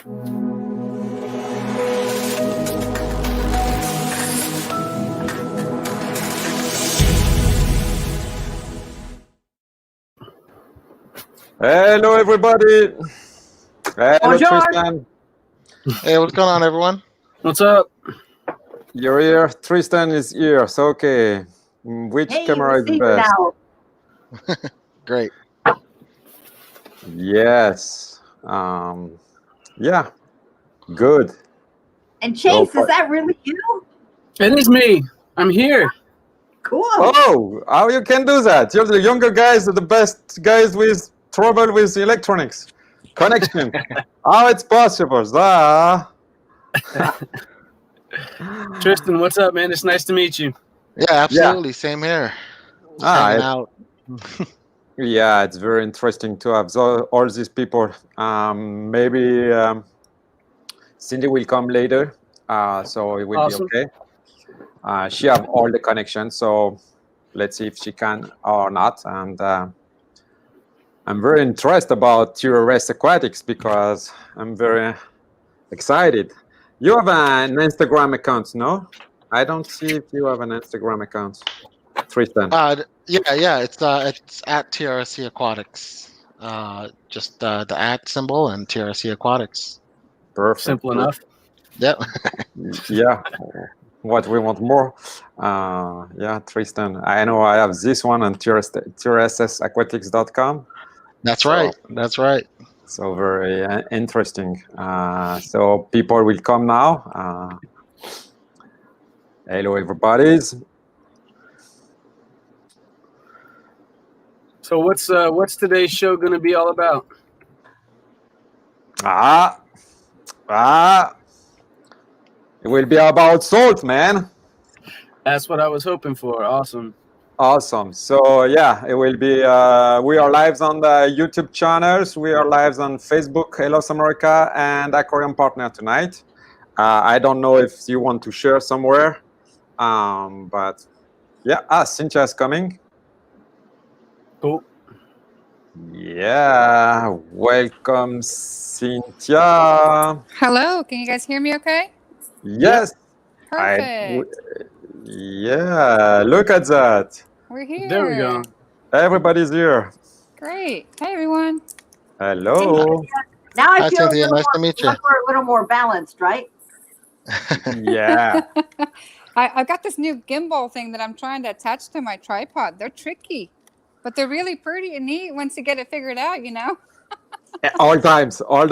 Hello, everybody. Hello, Bonjour. Tristan. Hey, what's going on, everyone? What's up? You're here. Tristan is here. So, okay. Which Hey, camera we is see you best? now. Great. Yes. Yeah. Good. And Chase, So, is that really you? It is me. I'm here. Cool. oh, how you can do that? You're the younger guys, the best guys with trouble with electronics connection. How it's possible? Tristan, what's up, man? It's nice to meet you. Yeah, absolutely. Same here. Just hanging out. Yeah, it's very interesting to have all these people. Maybe Cindy will come later, so it will Awesome. be okay. She have all the connections, so let's see if she can or not. And I'm very interested about TRS Aquatics because I'm very excited. You have an Instagram account, no? I don't see if you have an Instagram account, Tristan. Yeah. It's at TRC Aquatics. Just the at symbol and TRC Aquatics. Perfect. Simple enough. Yep. Yeah. What we want more. Yeah, Tristan. I know I have this one on TRSSaquatics.com. That's right. That's right. So very interesting. So people will come now. Hello, everybody. So what's today's show going to be all about? It will be about salt, man. That's what I was hoping for. Awesome. Awesome. So yeah, it will be. We are live on the YouTube channels. We are live on Facebook, Hello America, and Aquarium Partner tonight. I don't know if you want to share somewhere, but yeah. Cynthia is coming. Cool. Yeah. Welcome, Cynthia. Hello, can you guys hear me okay? Yes. Perfect. Yeah, look at that. We're here. There we go. Everybody's here. Great. Hi, everyone. Hello. Now I Hi, feel Cynthia. Nice to meet you. like we're a little more balanced, right? Yeah. I've got this new gimbal thing that I'm trying to attach to my tripod. They're tricky, but they're really pretty and neat once you get it figured out, you know? All the times. I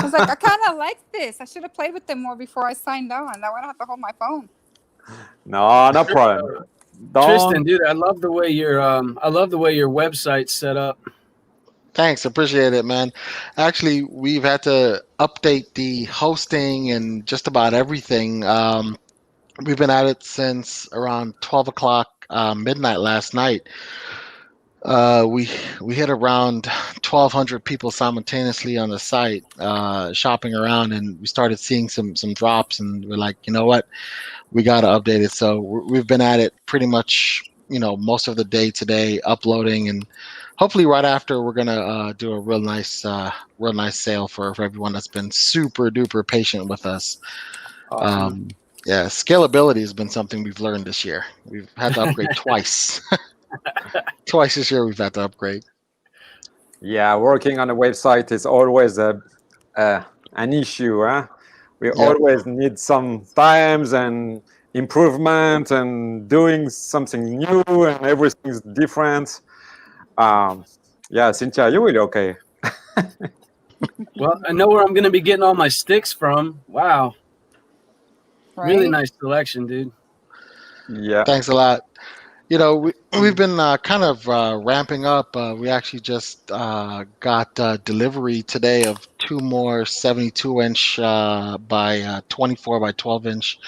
was like, I kind of like this. I should have played with them more before I signed on. That way I don't have to hold my phone. No problem. Tristan, dude, I love the way your website's set up. Thanks. Appreciate it, man. Actually, we've had to update the hosting and just about everything. We've been at it since around 12 o'clock midnight last night. We hit around 1,200 people simultaneously on the site shopping around, and we started seeing some drops, and we're like, you know what, we got to update it. So we've been at it pretty much, most of the day today, uploading, and hopefully right after we're gonna do a real nice sale for everyone that's been super duper patient with us. Awesome. Yeah, scalability has been something we've learned this year. We've had to upgrade twice. Twice this year we've had to upgrade. Yeah, working on a website is always an issue. Huh? We always need some times and improvement and doing something new, and everything's different. Yeah, Cynthia, you will be okay. Well, I know where I'm going to be getting all my sticks from. Wow. Right? Really nice selection, dude. Yeah. Thanks a lot. We've been kind of ramping up. We actually just got delivery today of 2 more 72-inch by 24 by 12-inch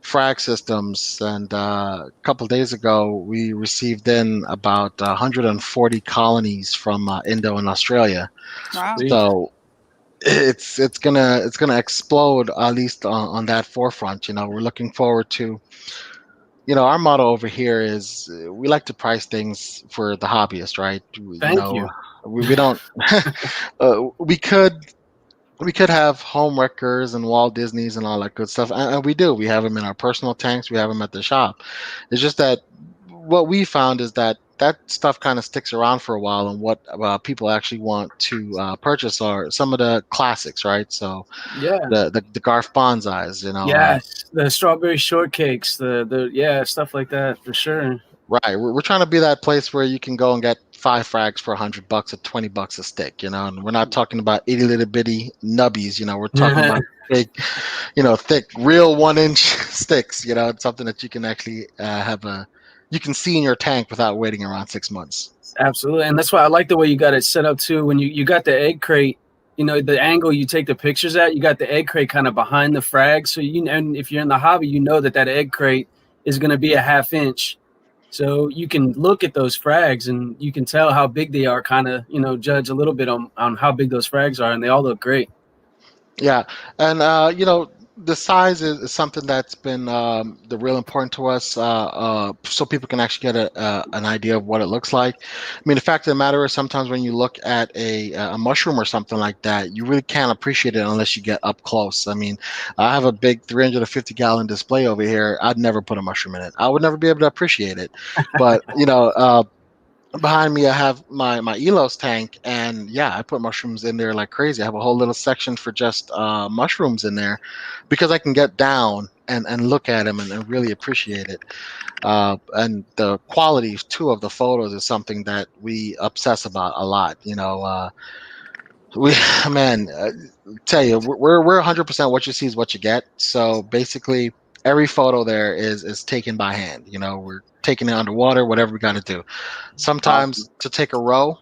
frag systems, and a couple of days ago we received in about 140 colonies from Indo and Australia. Wow. So it's gonna explode, at least on that forefront. We're looking forward to. Our motto over here is we like to price things for the hobbyist, right? Thank you. We don't. We could we could have home wreckers and Walt Disney's and all that good stuff, and we do. We have them in our personal tanks. We have them at the shop. It's just that what we found is that that stuff kind of sticks around for a while, and what people actually want to purchase are some of the classics, right? So Yeah. the Garth Bonsais, you know. Yes, the strawberry shortcakes, the yeah, stuff like that for sure. Right. We're trying to be that place where you can go and get 5 frags for $100 or $20 a stick, you know, and we're not talking about itty little bitty nubbies, you know, we're talking about big, you know, thick, real 1 inch sticks, you know, it's something that you can actually you can see in your tank without waiting around 6 months. Absolutely, and that's why I like the way you got it set up too. When you got the egg crate, you know, the angle you take the pictures at, you got the egg crate kind of behind the frag, so and if you're in the hobby, you know that egg crate is going to be a 1/2 inch. So you can look at those frags and you can tell how big they are, kind of, you know, judge a little bit on how big those frags are, and they all look great. Yeah, and you know, the size is something that's been the real important to us, so people can actually get an idea of what it looks like. I mean, the fact of the matter is, sometimes when you look at a mushroom or something like that, you really can't appreciate it unless you get up close. I mean, I have a big 350-gallon display over here. I'd never put a mushroom in it. I would never be able to appreciate it. But you know, behind me I have my Elos tank, and yeah, I put mushrooms in there like crazy. I have a whole little section for just mushrooms in there because I can get down and look at them and really appreciate it. And the quality too of the photos is something that we obsess about a lot, you know. We man, tell you, we're 100% what you see is what you get. So basically every photo there is taken by hand, you know. We're taking it underwater, whatever we got to do. Sometimes to take a row,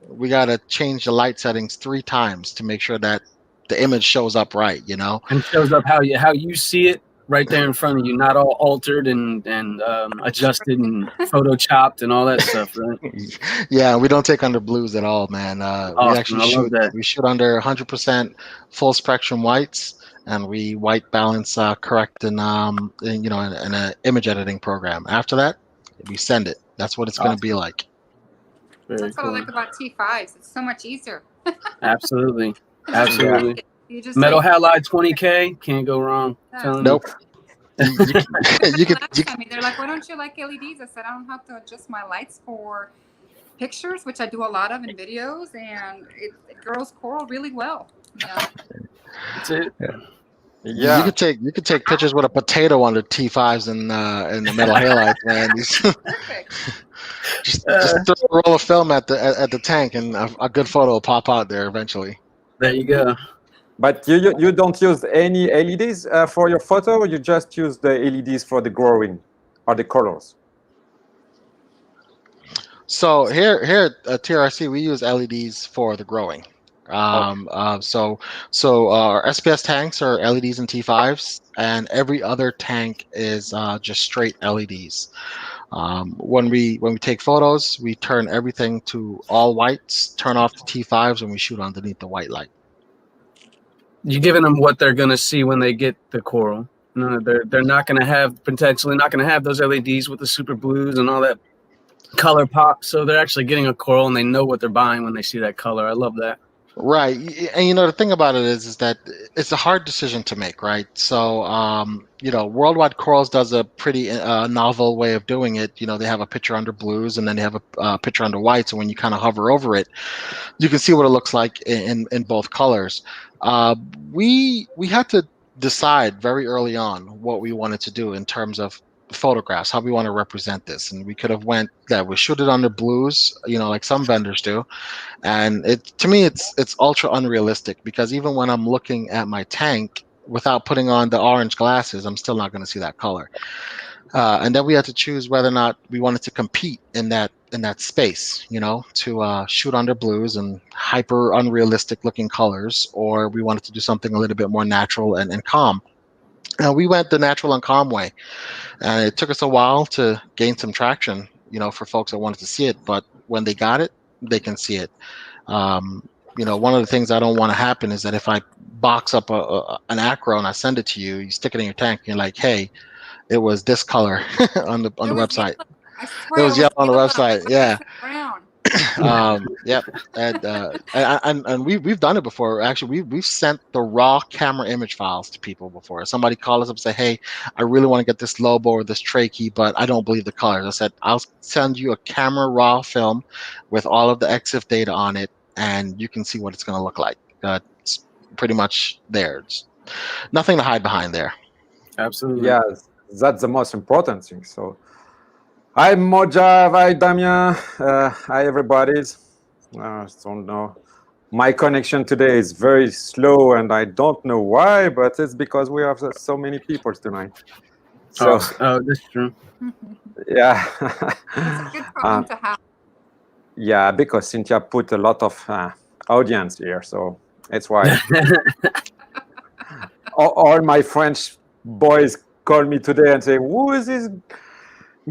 we got to change the light settings 3 times to make sure that the image shows up right, you know. And shows up how you see it right there in front of you, not all altered and adjusted and photoshopped and all that stuff, right? Yeah, we don't take under blues at all, man. We Awesome. actually I love that. we shoot under 100% full spectrum whites, and we white balance correct in you know, in an image editing program. After that, we send it. That's what it's going to be like. Very That's what I cool. like about T5s. It's so much easier. Absolutely. Absolutely. You just Metal like, halide 20K, can't go wrong. Yeah. Telling you. Nope. You could they're like, why don't you like LEDs? I said, I don't have to adjust my lights for pictures, which I do a lot of in videos, and it grows coral really well. Yeah. That's it. Yeah. You could take pictures with a potato under T5s and the metal halides, man. Perfect. just throw a roll of film at the tank, and a good photo will pop out there eventually. There you go. But you don't use any LEDs for your photo, or you just use the LEDs for the growing or the colors? So here at TRC, we use LEDs for the growing. So our SPS tanks are LEDs and T5s, and every other tank is just straight LEDs. When we take photos, we turn everything to all whites, turn off the T5s, and we shoot underneath the white light. You're giving them what they're gonna see when they get the coral. No, they're not gonna have potentially not gonna have those LEDs with the super blues and all that color pop. So they're actually getting a coral, and they know what they're buying when they see that color. I love that. Right, and you know, the thing about it is that it's a hard decision to make, right? So you know, Worldwide Corals does a pretty novel way of doing it. You know, they have a picture under blues, and then they have a picture under whites, and when you kind of hover over it, you can see what it looks like in both colors. We had to decide very early on what we wanted to do in terms of photographs, how we want to represent this, and we could have went that we shoot it under blues, you know, like some vendors do, and to me it's ultra unrealistic, because even when I'm looking at my tank without putting on the orange glasses, I'm still not going to see that color. And then we had to choose whether or not we wanted to compete in that space, you know, to shoot under blues and hyper unrealistic looking colors, or we wanted to do something a little bit more natural and calm. We went the natural and calm way, and it took us a while to gain some traction, you know, for folks that wanted to see it. But when they got it, they can see it. You know, one of the things I don't want to happen is that if I box up an acro and I send it to you, you stick it in your tank, and you're like, hey, it was this color on the website. Yellow. I swear It was yellow on the website. Yeah. Brown. Yep, and we've done it before. Actually, we've sent the raw camera image files to people before. Somebody called us up and say, "Hey, I really want to get this lobo or this trachea, but I don't believe the colors." I said, "I'll send you a camera raw film with all of the EXIF data on it, and you can see what it's going to look like." It's pretty much there. It's nothing to hide behind there. Absolutely. Yeah, that's the most important thing. So, hi Moja, hi Damien, hi everybody's. I don't know. My connection today is very slow, and I don't know why, but it's because we have so many people tonight. So, That's true. yeah. That's a good problem to have. Yeah, because Cynthia put a lot of audience here, so that's why. all my French boys call me today and say, "Who is this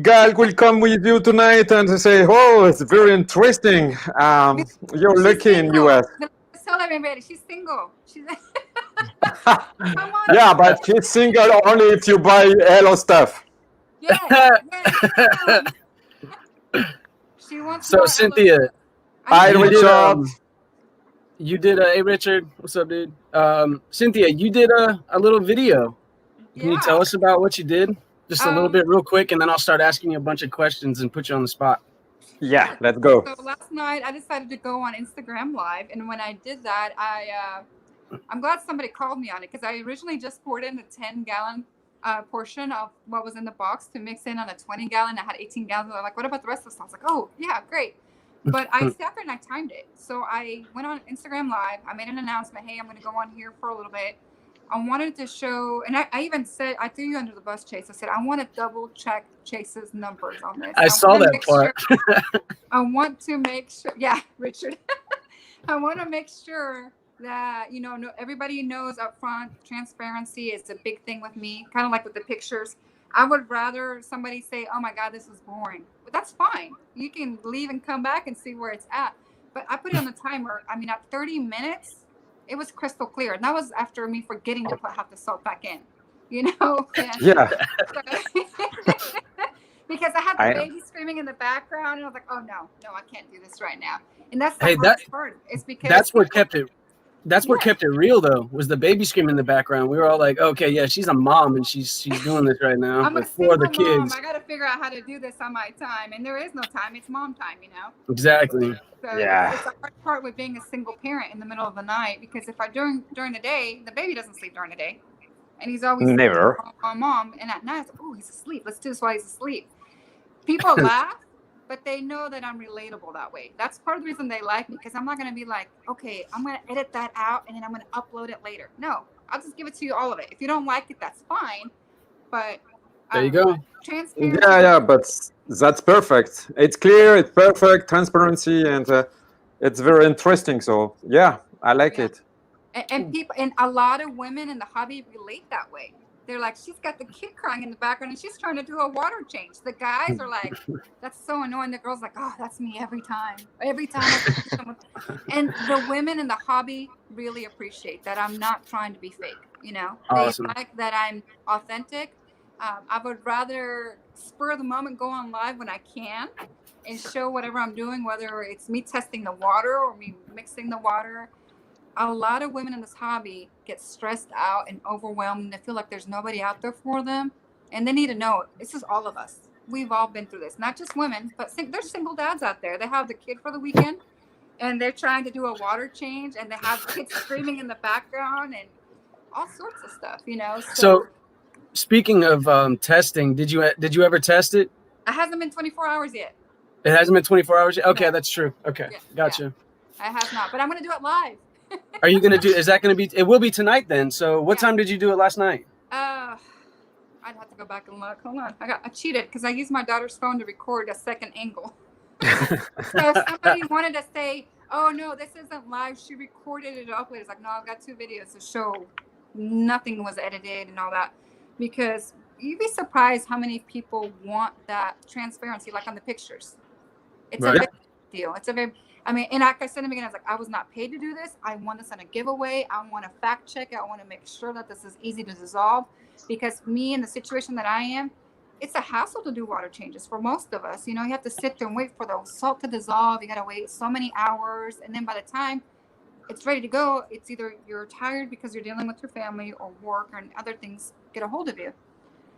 girl will come with you tonight?" And they say, "Oh, it's very interesting. You're She's lucky in single. US." Tell everybody she's single. She's come on. Yeah, but she's single only if you buy Hello stuff. Yes, yes. She wants So more Cynthia, Hello. Hi, you did, Richard. you did a hey Richard, what's up, dude? Cynthia, you did a little video. Can you tell us about what you did? Just a little bit real quick, and then I'll start asking you a bunch of questions and put you on the spot. Yeah, let's go. So last night I decided to go on Instagram Live, and when I did that, I'm glad somebody called me on it because I originally just poured in a 10-gallon portion of what was in the box to mix in on a 20-gallon. I had 18 gallons. I'm like, what about the rest of the stuff? I was like, oh yeah, great. But I sat there and I timed it. So I went on Instagram Live. I made an announcement. Hey, I'm going to go on here for a little bit. I wanted to show, and I even said, I threw you under the bus, Chase. I said, I want to double check Chase's numbers on this. I saw that part. I want to make sure, yeah, Richard. I want to make sure that, everybody knows up front, transparency is a big thing with me, kind of like with the pictures. I would rather somebody say, oh my God, this is boring. But that's fine. You can leave and come back and see where it's at. But I put it on the timer. I mean, at 30 minutes, it was crystal clear. And that was after me forgetting to put half the salt back in, And Yeah. because I had the baby screaming in the background, and I was like, "Oh no, I can't do this right now." And that's the hardest part. It's because that's what kept it. That's what kept it real, though. Was the baby screaming in the background? We were all like, "Okay, yeah, she's a mom, and she's doing this right now I'm before the kids." Mom. I got to figure out how to do this on my time, and there is no time. It's mom time, Exactly. So Yeah. it's the hard part with being a single parent in the middle of the night, because if I during the day, the baby doesn't sleep during the day, and he's always Never. on mom, and at night, it's like, oh, he's asleep. Let's do this while he's asleep. People laugh, but they know that I'm relatable that way. That's part of the reason they like me, because I'm not going to be like, okay, I'm going to edit that out and then I'm going to upload it later. No, I'll just give it to you, all of it. If you don't like it, that's fine. But there you go. Transparency. Yeah, but that's perfect. It's clear, it's perfect, transparency, and it's very interesting. So yeah, I like it. And people, and a lot of women in the hobby relate that way. They're like, she's got the kid crying in the background and she's trying to do a water change. The guys are like, that's so annoying. The girl's like, oh, that's me every time. Every time. And the women in the hobby really appreciate that I'm not trying to be fake. Awesome. They like that I'm authentic. I would rather spur of the moment go on live when I can and show whatever I'm doing, whether it's me testing the water or me mixing the water. A lot of women in this hobby get stressed out and overwhelmed, and they feel like there's nobody out there for them. And they need to know, this is all of us. We've all been through this, not just women, but there's single dads out there. They have the kid for the weekend and they're trying to do a water change, and they have kids screaming in the background and all sorts of stuff, So speaking of testing, did you ever test it? It hasn't been 24 hours yet. It hasn't been 24 hours yet? Okay, No. that's true. Okay, Yeah, gotcha. I have not, but I'm going to do it live. Are you going to is that going to be, it will be tonight then. So what time did you do it last night? I'd have to go back and look. Hold on. I cheated because I used my daughter's phone to record a second angle. So if somebody wanted to say, oh no, this isn't live, she recorded it uploaded. It's like, no, I've got 2 videos to show. Nothing was edited and all that, because you'd be surprised how many people want that transparency, like on the pictures. It's a big deal. It's a very, and like I said in the beginning, I was like, I was not paid to do this. I want this on a giveaway. I want to fact check it. I want to make sure that this is easy to dissolve, because me in the situation that I am, it's a hassle to do water changes for most of us. You know, you have to sit there and wait for the salt to dissolve. You got to wait so many hours. And then by the time it's ready to go, it's either you're tired because you're dealing with your family or work or other things get a hold of you.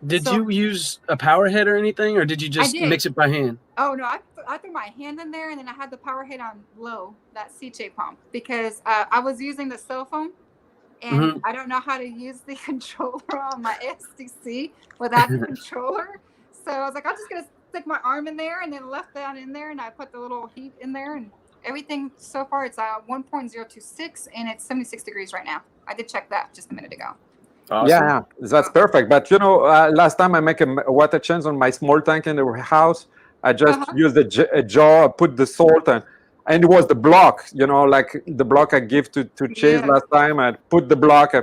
Did So- you use a power head or anything, or did you just did. mix it by hand? Oh no, I threw my hand in there and then I had the power head on low, that CJ pump, because I was using the cell phone and I don't know how to use the controller on my SDC without the controller. So I was like, I'm just gonna stick my arm in there and then left that in there and I put the little heat in there and everything so far it's 1.026 and it's 76 degrees right now. I did check that just a minute ago. Awesome. Yeah, that's perfect. But you know, last time I make a water change on my small tank in the house, I just used a jar, put the salt, and it was the block. You know, like the block I give to Chase last time. I put the block.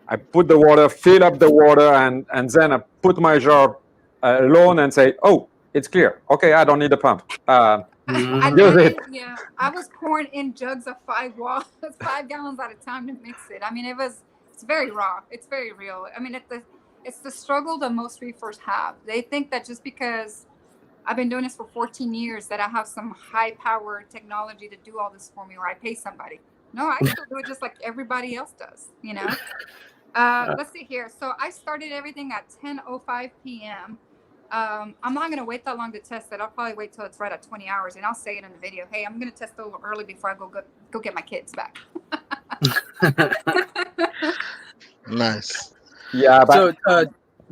I put the water, fill up the water, and then I put my jar alone and say, "Oh, it's clear. Okay, I don't need a pump." I was pouring in jugs of 5 gallons at a time to mix it. I mean, it's very raw. It's very real. I mean, it's the struggle that most reefers have. They think that just because I've been doing this for 14 years that I have some high-powered technology to do all this for me, or I pay somebody. No, I still do it just like everybody else does. You know. Let's see here. So I started everything at 10:05 p.m. I'm not going to wait that long to test it. I'll probably wait till it's right at 20 hours, and I'll say it in the video. Hey, I'm going to test it a little early before I go get my kids back. Nice. Yeah, but So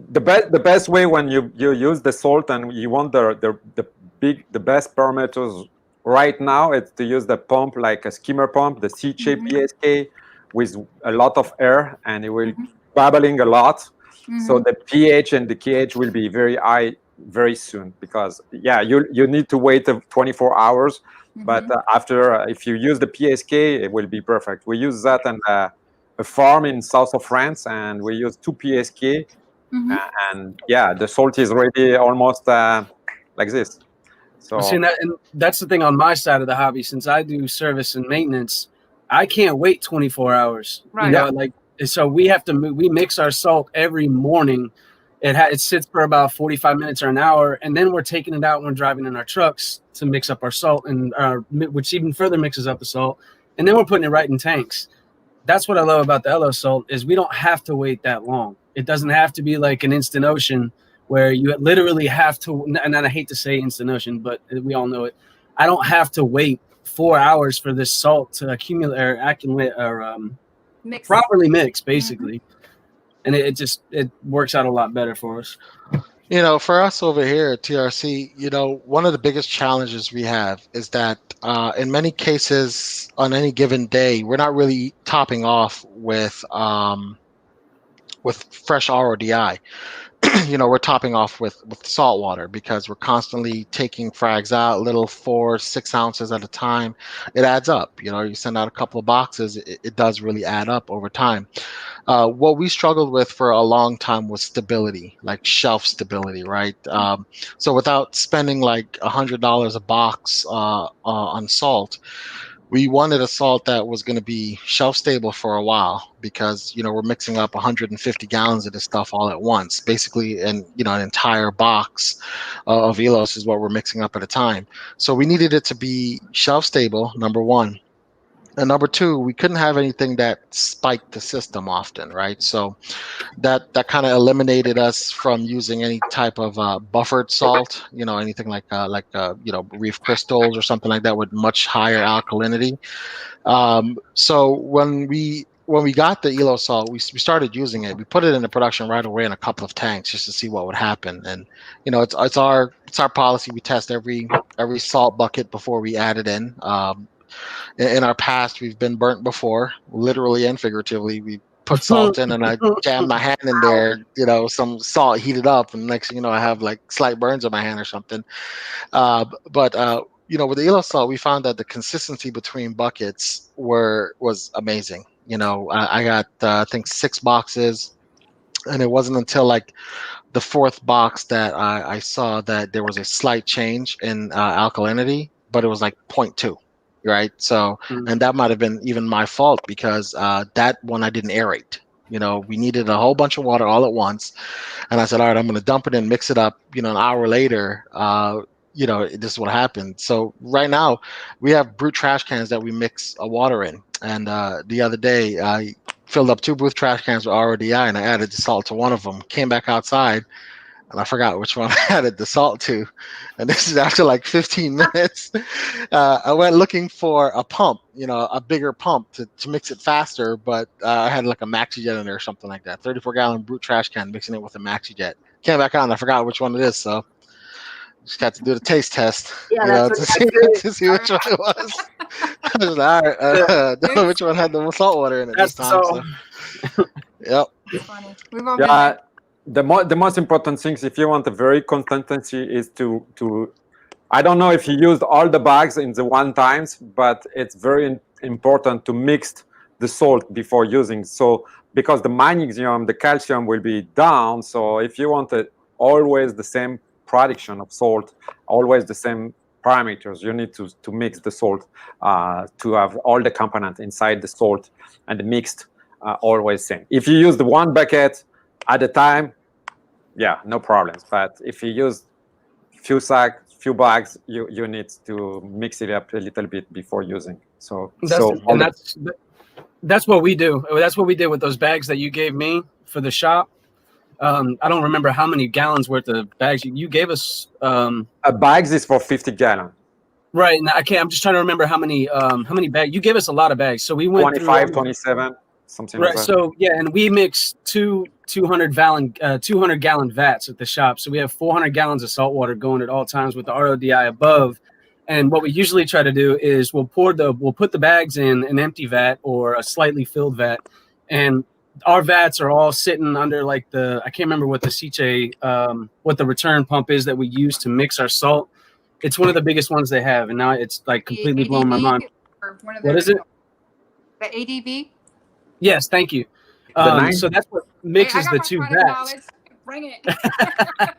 the best way when you use the salt and you want the best parameters right now, it's to use the pump like a skimmer pump, the CJ PSK, with a lot of air, and it will bubbling a lot. So the pH and the KH will be very high very soon, because you need to wait 24 hours. But after, if you use the PSK, it will be perfect. We use that on a farm in south of France, and we use 2 PSK. And the salt is ready almost like this. So see, and that's the thing on my side of the hobby. Since I do service and maintenance, I can't wait 24 hours. Right. You know, like, so we have to we mix our salt every morning. It sits for about 45 minutes or an hour, and then we're taking it out when we're driving in our trucks to mix up our salt, and which even further mixes up the salt, and then we're putting it right in tanks. That's what I love about the Elo salt, is we don't have to wait that long. It doesn't have to be like an instant ocean where you literally have to, and I hate to say instant ocean, but we all know it. I don't have to wait 4 hours for this salt to accumulate or properly mix, basically. And it works out a lot better for us. You know, for us over here at TRC, you know, one of the biggest challenges we have is that in many cases on any given day, we're not really topping off with fresh RODI. You know, we're topping off with salt water, because we're constantly taking frags out, little 4-6 ounces at a time. It adds up. You know, you send out a couple of boxes, it does really add up over time. What we struggled with for a long time was stability, like shelf stability, right? So without spending like $100 a box on salt, we wanted a salt that was going to be shelf stable for a while, because, you know, we're mixing up 150 gallons of this stuff all at once, basically, and, you know, an entire box of Elos is what we're mixing up at a time. So we needed it to be shelf stable, number one. And number two, we couldn't have anything that spiked the system often, right? So that kind of eliminated us from using any type of buffered salt, you know, anything like you know, reef crystals or something like that with much higher alkalinity. So when we got the Elo salt, we started using it. We put it into production right away in a couple of tanks just to see what would happen. And, you know, it's our policy. We test every salt bucket before we add it in. In our past, we've been burnt before, literally and figuratively. We put salt in, and I jammed my hand in there, you know, some salt heated up, and next thing you know, I have like slight burns on my hand or something. But you know, with the Elo salt, we found that the consistency between buckets was amazing. You know, I got I think 6 boxes, and it wasn't until like the 4th box that I saw that there was a slight change in alkalinity, but it was like 0.2. Right. So, and that might have been even my fault, because that one I didn't aerate. You know, we needed a whole bunch of water all at once. And I said, all right, I'm going to dump it in, mix it up. You know, an hour later, you know, this is what happened. So right now we have brute trash cans that we mix water in. And the other day I filled up 2 brute trash cans with RODI and I added the salt to one of them, came back outside, and I forgot which one I added the salt to. And this is after like 15 minutes. I went looking for a pump, you know, a bigger pump to mix it faster, but I had like a Maxi Jet in there or something like that. 34-gallon brute trash can, mixing it with a Maxi Jet. Came back out and I forgot which one it is, so just got to do the taste test, Yeah, you know, that's to see which one it was. I was like, all right, don't know which one had the salt water in it That's this time. so. So. Yep. It's funny. We've all been Yeah, there. the most important things, if you want a very consistency, is to I don't know if you used all the bags in the one times, but it's very important to mix the salt before using. So because the magnesium, the calcium will be down. So if you want always the same production of salt, always the same parameters, you need to mix the salt to have all the components inside the salt and the mixed always same. If you use the one bucket at a time, yeah, no problems. But if you use few bags, you need to mix it up a little bit before using. So that's what we do. That's what we did with those bags that you gave me for the shop. I don't remember how many gallons worth of bags you gave us. A bags is for 50 gallons. Right. And I'm just trying to remember how many bags you gave us. A lot of bags. So we went 25, through 27, something right. like that. So yeah, and we mixed 200 gallon vats at the shop. So we have 400 gallons of salt water going at all times with the RODI above. And what we usually try to do is we'll put the bags in an empty vat or a slightly filled vat, and our vats are all sitting under like I can't remember what the Ciche, what the return pump is that we use to mix our salt. It's one of the biggest ones they have, and now it's like completely blown my mind. What is it? The ADV. Yes, thank you. So that's what mixes the two vats. Bring it.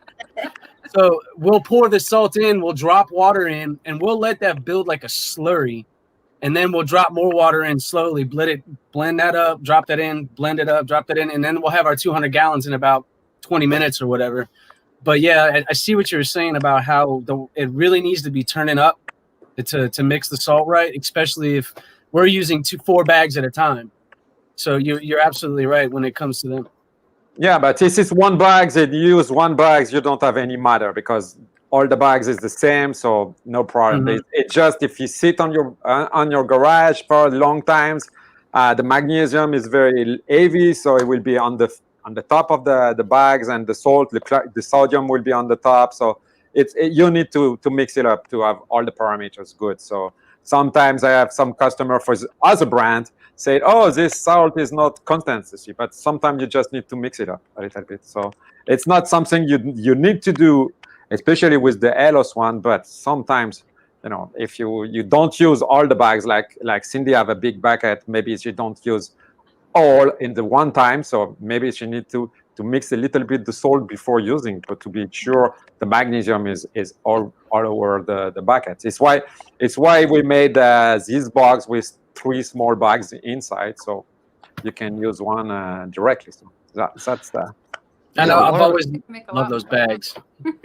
So we'll pour the salt in, we'll drop water in, and we'll let that build like a slurry. And then we'll drop more water in slowly, blend that up, drop that in, blend it up, drop that in, and then we'll have our 200 gallons in about 20 minutes or whatever. But yeah, I see what you were saying about how it really needs to be turning up to mix the salt right, especially if we're using 4 bags at a time. So you're absolutely right when it comes to them. Yeah, but this is one bag. They use one bag. You don't have any matter because all the bags is the same, so no problem. Mm-hmm. It's just if you sit on your garage for long times, the magnesium is very heavy, so it will be on the top of the bags, and the salt, the sodium will be on the top. So you need to mix it up to have all the parameters good. So sometimes I have some customer for other brand say, oh, this salt is not consistency, but sometimes you just need to mix it up a little bit. So it's not something you need to do, especially with the Elos one. But sometimes, you know, if you don't use all the bags, like Cindy have a big bucket, maybe she don't use all in the one time. So maybe she need to mix a little bit the salt before using, but to be sure the magnesium is all over the bucket. It's why we made these bags with 3 small bags inside, so you can use one directly. So that's the. I know, I've always loved those bags.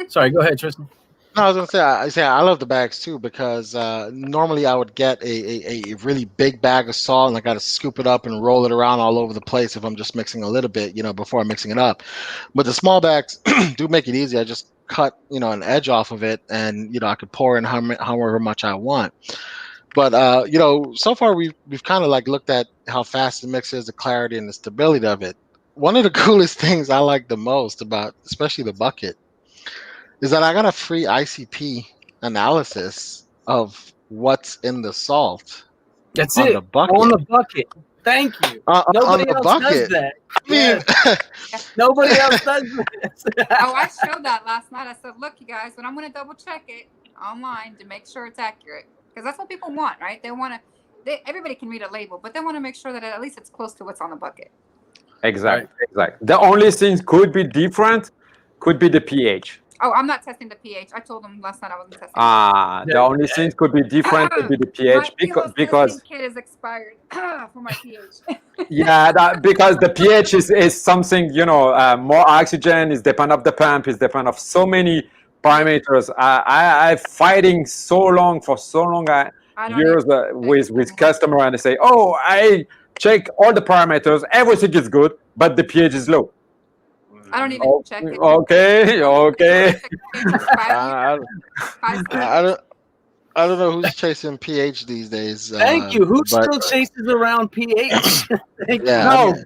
Sorry, go ahead, Tristan. No, I was gonna say I love the bags too, because normally I would get a really big bag of salt and I got to scoop it up and roll it around all over the place if I'm just mixing a little bit, you know, before I'm mixing it up. But the small bags do make it easy. I just cut, you know, an edge off of it, and you know I could pour in however much I want. But you know, so far we've kind of like looked at how fast the mix is, the clarity and the stability of it. One of the coolest things I like the most about, especially the bucket, is that I got a free ICP analysis of what's in the salt. That's on it. The bucket. On the bucket. Thank you. Nobody else does that. I mean, nobody else does this. Oh, I showed that last night. I said, look, you guys, but I'm going to double check it online to make sure it's accurate. Because that's what people want, right? They want to, everybody can read a label, but they want to make sure that at least it's close to what's on the bucket. Exactly. The only thing could be different could be the pH. Oh, I'm not testing the pH. I told them last night I wasn't testing. The only things could be different could be the pH My Elos because testing kit is expired for my pH. yeah, because the pH is something, more oxygen is depend of the pump, is depend of so many parameters. I'm fighting for so long I don't years even with customer, and they say, oh, I check all the parameters, everything is good, but the pH is low. I don't even check it. Okay. I, I don't know who's chasing pH these days. Thank you. Who but still chases around pH? Thank yeah, No, I mean,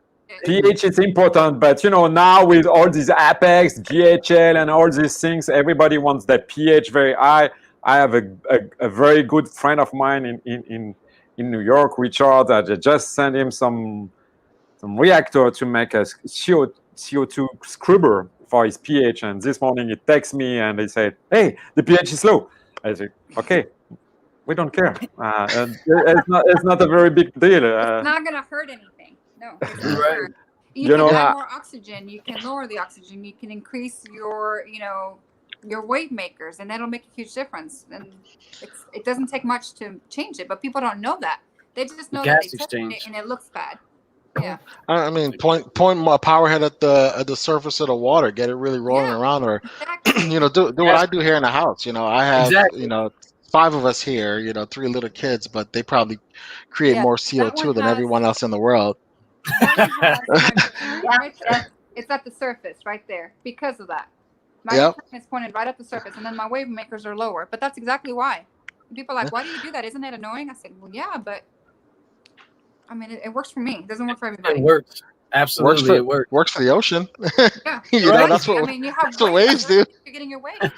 pH is important, but now with all these Apex, GHL, and all these things, everybody wants that pH very high. I have a very good friend of mine in New York, Richard. I just sent him some reactor to make a CO2 scrubber for his pH. And this morning he texts me and he said, "Hey, the pH is low." I said, "Okay, we don't care. And it's not a very big deal." It's not going to hurt anything. No. It's not Right. hurt. You can Yeah. add more oxygen. You can lower the oxygen. You can increase your wave makers, and that'll make a huge difference. And it doesn't take much to change it, but people don't know that. They just know that Gas they tested exchange. it and it looks bad. Yeah. I mean, point my power head at the surface of the water, get it really rolling Yeah. around, or Exactly. do what I do here in the house. I have Exactly. 5 of us here. 3 little kids, but they probably create Yeah, more that CO2 one than has- everyone else in the world. That one has my return Yeah, right there. It's at the surface right there because of that. My Yep. return is pointed right at the surface, and then my wave makers are lower. But that's exactly why. And people are like, why do you do that? Isn't it annoying? I said, well, yeah, but I mean, it works for me. It doesn't work for everybody. It works. Absolutely, it works. Works for the ocean. Yeah. Right. That's what I mean, you have that's what waves do. You're getting your waves.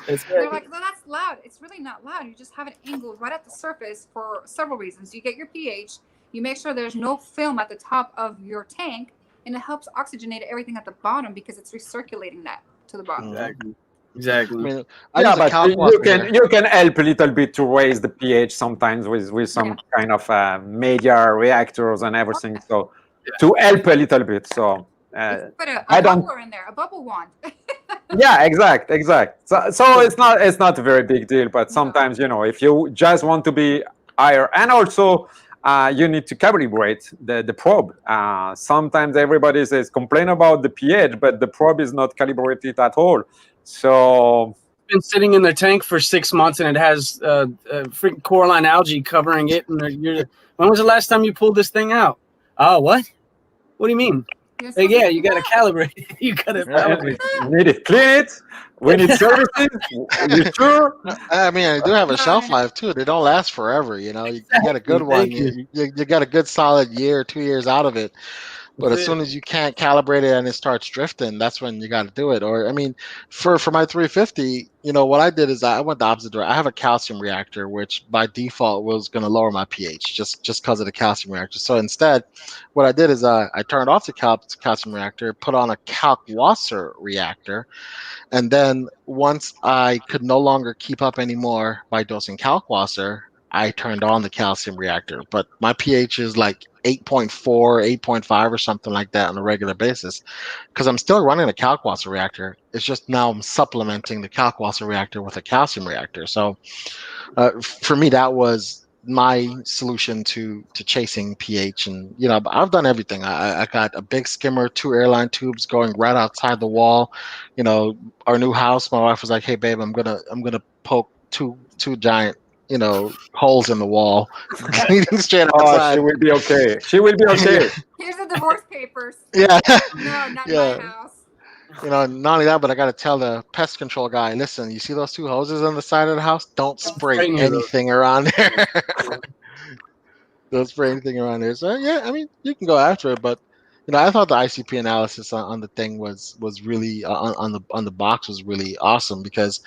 It's They're like, well, that's loud. It's really not loud. You just have it angled right at the surface for several reasons. You get your pH. You make sure there's no film at the top of your tank, and it helps oxygenate everything at the bottom because it's recirculating that to the bottom. exactly. I Exactly. mean, I Yeah, use a but calc here. you can help a little bit to raise the pH sometimes with some Yeah. kind of media reactors and everything. So Yeah. to help a little bit. So Just put a I don't- bubbler in there, a bubble wand. yeah, exact. So it's not a very big deal. But sometimes if you just want to be higher, and also you need to calibrate the probe. Sometimes everybody says complain about the pH, but the probe is not calibrated at all. So Been sitting in their tank for 6 months, and it has freaking coralline algae covering it. And when was the last time you pulled this thing out? Oh, what? What do you mean? You're Hey, supposed yeah, to you do got to that. calibrate. You got to calibrate. we need it, clean it. We need services. You sure? I mean, I do have a No, shelf no. life too. They don't last forever. You get a good one. Thank You get a good solid year, 2 years out of it. But as soon as you can't calibrate it and it starts drifting, that's when you got to do it. Or I mean, for my 350, what I did is I went the opposite direction. I have a calcium reactor, which by default was going to lower my pH just because of the calcium reactor. So instead, what I did is I turned off the calcium reactor, put on a Kalkwasser reactor, and then once I could no longer keep up anymore by dosing Kalkwasser, I turned on the calcium reactor. But my pH is like 8.4, 8.5 or something like that on a regular basis because I'm still running a Kalkwasser reactor. It's just now I'm supplementing the Kalkwasser reactor with a calcium reactor. So for me, that was my solution to chasing pH. And I've done everything. I got a big skimmer, 2 airline tubes going right outside the wall. Our new house, my wife was like, hey babe, I'm gonna poke two giant holes in the wall leading straight Oh, outside. she will be okay. She will be okay. Here's the divorce papers. Yeah. No, not Yeah. my house. Not only that, but I got to tell the pest control guy, listen, you see those 2 hoses on the side of the house? Don't spray spray near those. anything around there. Don't spray anything around there. So yeah, I mean, you can go after it, but I thought the ICP analysis on the thing was really on the box was really awesome because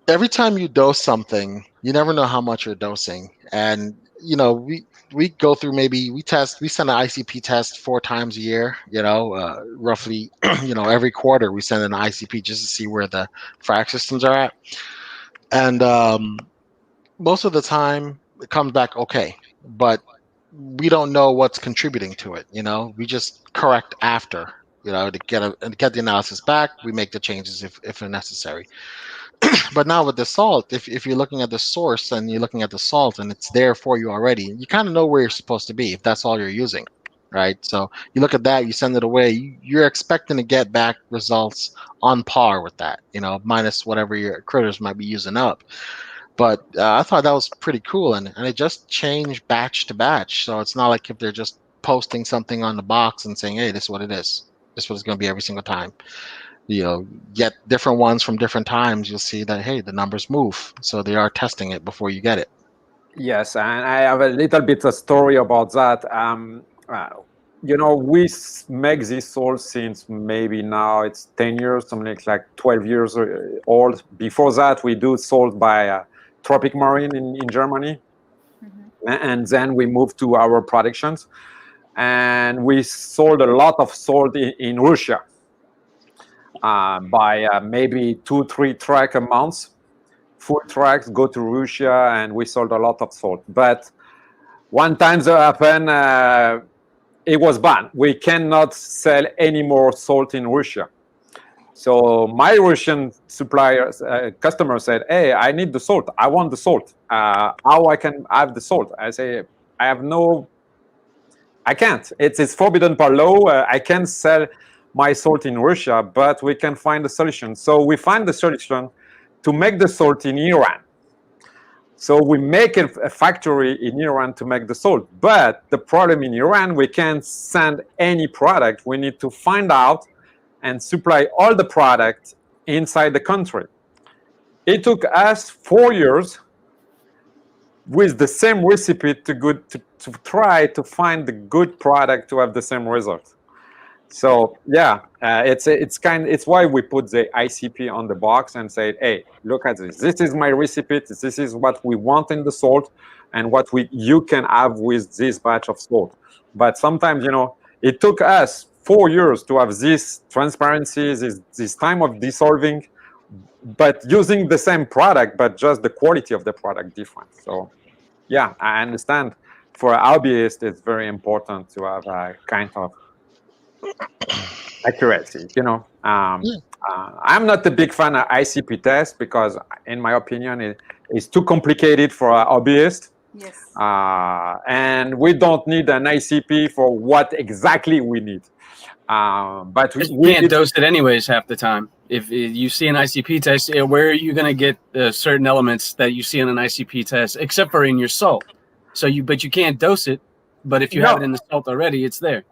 every time you dose something, you never know how much you're dosing, and we go through we send an ICP test 4 times a year, roughly, every quarter we send an ICP just to see where the frac systems are at. And most of the time it comes back okay, but we don't know what's contributing to it. We just correct after. to get the analysis back. We make the changes if necessary. But now with the salt, if you're looking at the source and you're looking at the salt and it's there for you already, you kind of know where you're supposed to be if that's all you're using, right? So you look at that, you send it away, you're expecting to get back results on par with that, minus whatever your critters might be using up. But I thought that was pretty cool, and it just changed batch to batch. So it's not like if they're just posting something on the box and saying, "Hey, this is what it is. This is what it's going to be every single time." Get different ones from different times. You'll see that hey, the numbers move. So they are testing it before you get it. Yes, and I have a little bit of story about that. We make this salt since maybe now it's 10 years, something like 12 years old. Before that, we do salt by Tropic Marine in Germany. And then we moved to our productions. And we sold a lot of salt in Russia by maybe 2-3 trucks a month. Full trucks go to Russia, and we sold a lot of salt. But one time that happened, it was banned. We cannot sell any more salt in Russia. So my Russian customer said, "Hey, I need the salt. I want the salt. How I can have the salt?" I say, I can't. It's forbidden by law. I can't sell my salt in Russia, but we can find a solution. So we find the solution to make the salt in Iran. So we make a factory in Iran to make the salt. But the problem in Iran, we can't send any product. We need to find out and supply all the product inside the country. It took us 4 years with the same recipe to try to find the good product to have the same result. So yeah, it's why we put the ICP on the box and say, "Hey, look at this. This is my recipe. This is what we want in the salt, and what you can have with this batch of salt." But sometimes, it took us 4 years to have this transparency, this time of dissolving, but using the same product, but just the quality of the product different. So yeah, I understand. For hobbyists, it's very important to have a kind of accuracy. I'm not a big fan of ICP test because, in my opinion, it's too complicated for a hobbyist. Yes. And we don't need an ICP for what exactly we need. But we can't dose it anyways half the time. If you see an ICP test, where are you going to get certain elements that you see in an ICP test, except for in your salt? But you can't dose it. But if you have it in the salt already, it's there.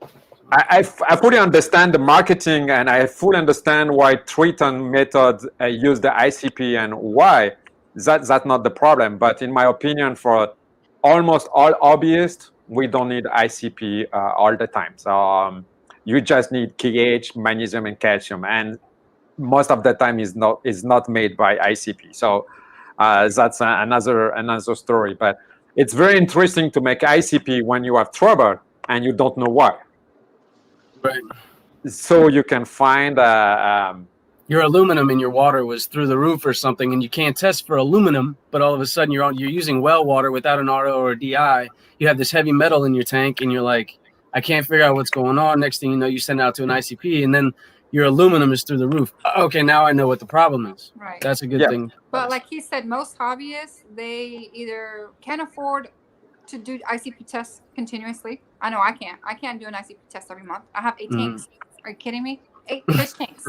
I fully understand the marketing, and I fully understand why Triton method use the ICP and why that's not the problem. But in my opinion, for almost all hobbyists, we don't need ICP all the time. So you just need KH, magnesium, and calcium, and most of the time is not made by ICP. So that's another story. But it's very interesting to make ICP when you have trouble and you don't know why. Right. So you can find your aluminum in your water was through the roof or something, and you can't test for aluminum, but all of a sudden you're using well water without an RO or a DI. You have this heavy metal in your tank, and you're like, I can't figure out what's going on. Next thing you know, you send it out to an ICP, and then your aluminum is through the roof. Okay, now I know what the problem is. Right. That's a good thing. But like he said, most hobbyists, they either can't afford to do ICP tests continuously. I know I can't. I can't do an ICP test every month. I have 8 tanks. Are you kidding me? 8 fish tanks.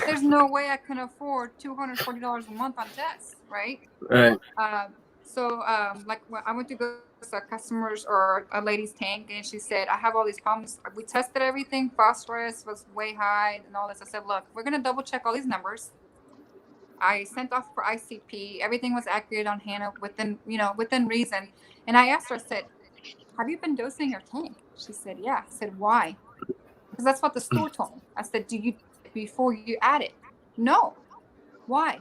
There's no way I can afford $240 a month on tests, right? Right. Like when I went to go to a customer's or a lady's tank, and she said, "I have all these problems. We tested everything. Phosphorus was way high and all this." I said, "Look, we're gonna double check all these numbers." I sent off for ICP. Everything was accurate on Hannah within reason. And I asked her, I said, "Have you been dosing your tank?" She said, "Yeah." I said, "Why?" Because that's what the store told me. I said, "Do you before you add it?" "No." "Why?"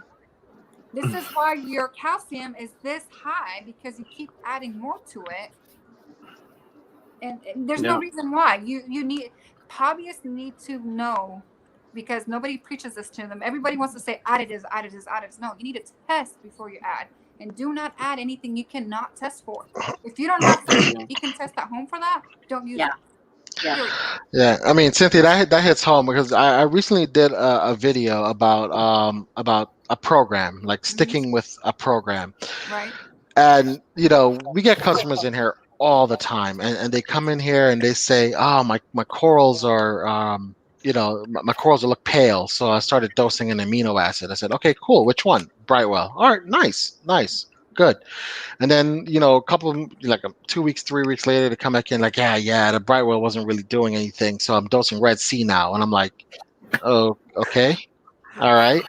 "This is why your calcium is this high, because you keep adding more to it. And there's no reason why. You need, hobbyists need to know, because nobody preaches this to them. Everybody wants to say additives. No, you need to test before you add. And do not add anything you cannot test for. If you don't have something you can test at home for that, don't use it. Yeah. Period. Yeah, I mean, Cynthia, that hits home because I recently did a video about a program, like sticking with a program. Right. And we get customers in here all the time, and they come in here and they say, "Oh, my corals are my corals look pale." So I started dosing an amino acid. I said, "Okay, cool. Which one?" Brightwell. All right, nice, good. And then a couple of like 2 weeks, 3 weeks later, they come back in like, yeah, the Brightwell wasn't really doing anything, so I'm dosing Red Sea now. And I'm like, oh, okay, all right.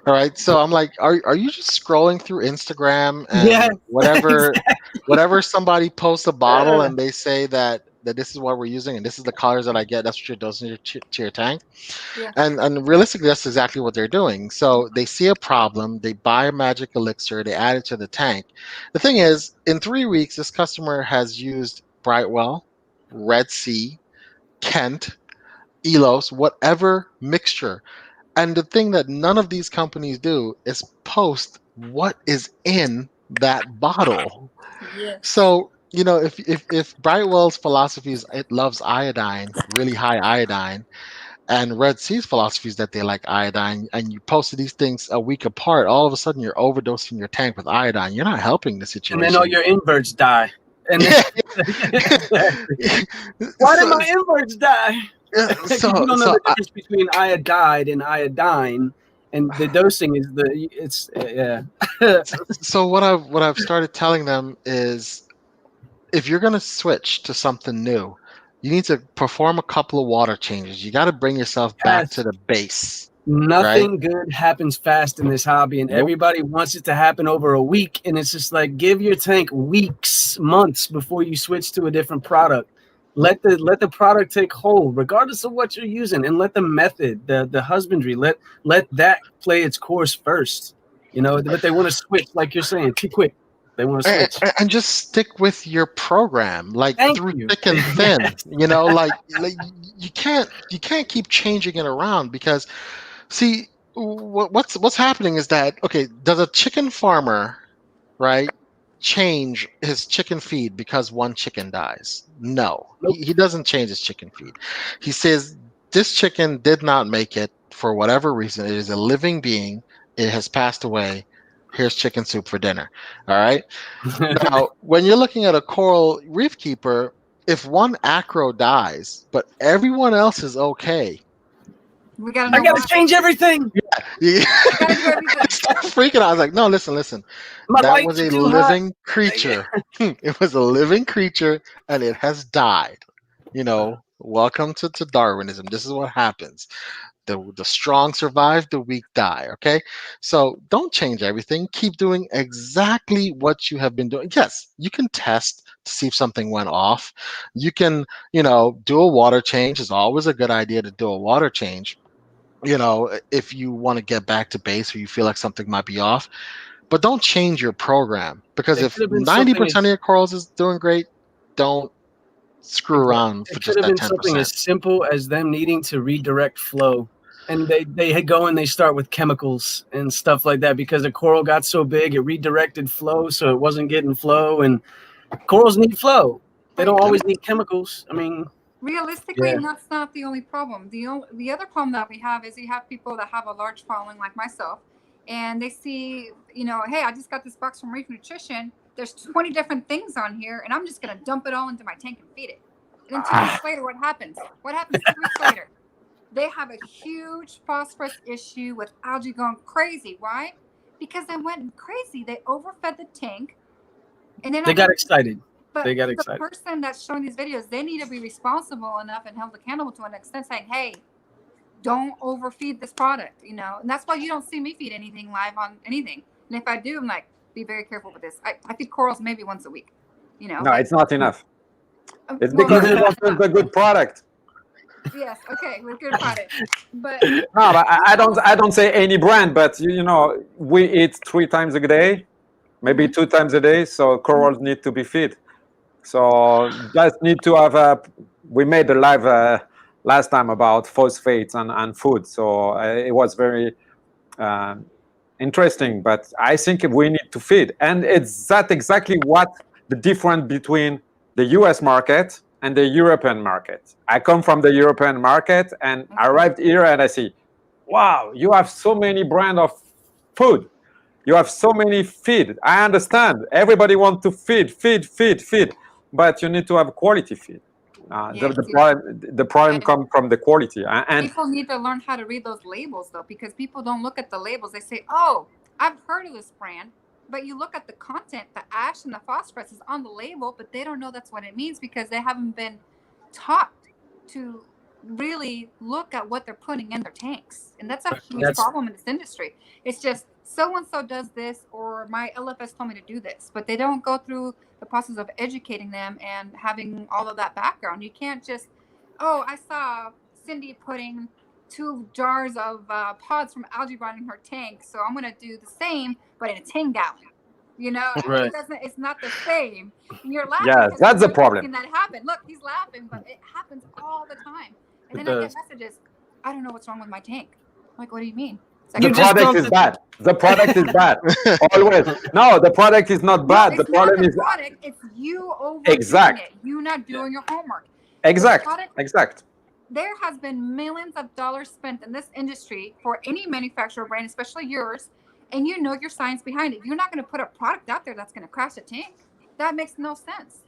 All right, so I'm like, are you just scrolling through Instagram Yeah, and whatever exactly. whatever somebody posts a bottle and they say that this is what we're using and this is the colors that I get, that's what you're dosing to your tank, Yeah. and realistically, that's exactly what they're doing. So they see a problem, they buy a magic elixir, they add it to the tank. The thing is, in 3 weeks, this customer has used Brightwell, Red Sea, Kent, Elos, whatever mixture. And the thing that none of these companies do is post what is in that bottle. Yes. So, if Brightwell's philosophy is it loves iodine, really high iodine, and Red Sea's philosophy is that they like iodine, and you posted these things a week apart, all of a sudden you're overdosing your tank with iodine. You're not helping the And then all situation. your inverts die. And then, exactly. Why did so, my inverts die? Because you don't know so the difference between iodide and iodine, and the dosing is yeah. so what I've started telling them is, if you're going to switch to something new, you need to perform a couple of water changes. You got to bring yourself back to Yes. the base, right? Nothing good happens fast in this hobby, and Nope. everybody wants it to happen over a week. And it's just like, give your tank weeks, months before you switch to a different product. Let the product take hold, regardless of what you're using, and let the method, the husbandry, let that play its course first. But they want to switch, like you're saying, too quick. They want to switch. And just stick with your program, like Thank through you. thick and thin. Like you can't keep changing it around, because see, what's happening is that, okay, does a chicken farmer, right, change his chicken feed because one chicken dies? No, Nope. he doesn't change his chicken feed. He says, this chicken did not make it for whatever reason. It is a living being. It has passed away. Here's chicken soup for dinner. All right. Now, when you're looking at a coral reef keeper, if one acro dies, but everyone else is okay, We gotta I know gotta why. change everything. you Gotta do everything. start freaking out. I was like, no, listen. My That was lights a are too hot. living creature. It was a living creature, and it has died. Welcome to Darwinism. This is what happens. The strong survive, the weak die. Okay, so don't change everything. Keep doing exactly what you have been doing. Yes, you can test to see if something went off. You can, do a water change. It's always a good idea to do a water change, if you want to get back to base or you feel like something might be off. But don't change your program, because It if could have been something 90% of your corals is doing great, don't screw around for It could just have that been something 10%. as simple as them needing to redirect flow. And they go and they start with chemicals and stuff like that, because the coral got so big, it redirected flow, so it wasn't getting flow. And corals need flow. They don't always need chemicals. I mean, Realistically, yeah. that's not the only problem. The other problem that we have is you have people that have a large following like myself, and they see, hey, I just got this box from Reef Nutrition. There's 20 different things on here, and I'm just gonna dump it all into my tank and feed it. And then 2 weeks later, what happens? What happens 2 weeks later? They have a huge phosphorus issue with algae going crazy. Why? Because they went crazy. They overfed the tank, and then They got excited. But They got the excited. person that's showing these videos, they need to be responsible enough and held accountable to an extent, saying, "Hey, don't overfeed this product." And that's why you don't see me feed anything live on anything. And if I do, I'm like, be very careful with this. I feed corals maybe once a week. No, it's not enough. It's well, because you don't use the good product. yes, okay, with good product, but No, but I don't say any brand, but we eat 3 times a day, maybe 2 times a day, so corals need to be fed. So just need to have we made a live last time about phosphates and food, so it was very interesting. But I think we need to feed, and it's that exactly what the difference between the US market and the European market. I come from the European market, and I arrived here and I see, wow, you have so many brand of food. You have so many feed. I understand. Everybody wants to feed, but you need to have quality feed. The problem comes from the quality. And people need to learn how to read those labels, though, because people don't look at the labels. They say, "Oh, I've heard of this brand," but you look at the content, the ash and the phosphorus is on the label, but they don't know that's what it means because they haven't been taught to really look at what they're putting in their tanks. And that's a huge problem in this industry. It's just so and so does this, or my LFS told me to do this, but they don't go through the process of educating them and having all of that background. You can't just, oh, I saw Cindy putting 2 jars of pods from algae blight in her tank, so I'm going to do the same, but in a 10 gallon. You know, right. It's not the same. And you're laughing. Yes, that's the problem. That happen. Look, he's laughing, but it happens all the time. And then I get messages, I don't know what's wrong with my tank. I'm like, what do you mean? The product is bad. The product is bad. Always. No, the product is not bad. The problem is product. It's you overdoing it. You not doing your homework. Exact. There has been millions of dollars spent in this industry for any manufacturer brand, especially yours, and you know your science behind it. You're not going to put a product out there that's going to crash a tank. That makes no sense.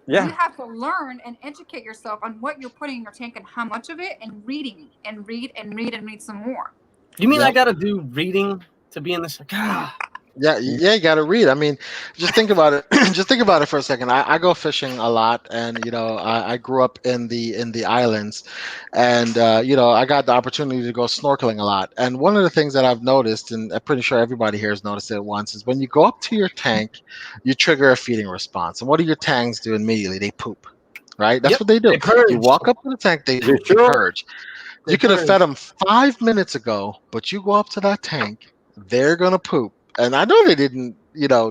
Yeah. You have to learn and educate yourself on what you're putting in your tank and how much of it, and reading and read some more. You mean I got to do reading to be in this? Yeah, you got to read. I mean, just think about it. Just think about it for a second. I go fishing a lot, and I grew up in the islands, and I got the opportunity to go snorkeling a lot. And one of the things that I've noticed, and I'm pretty sure everybody here has noticed it once, is when you go up to your tank, you trigger a feeding response. And what do your tanks do immediately? They poop, right? That's what they do. You walk up to the tank, they purge. You could have fed them 5 minutes ago, but you go up to that tank, they're gonna poop. And I know they didn't,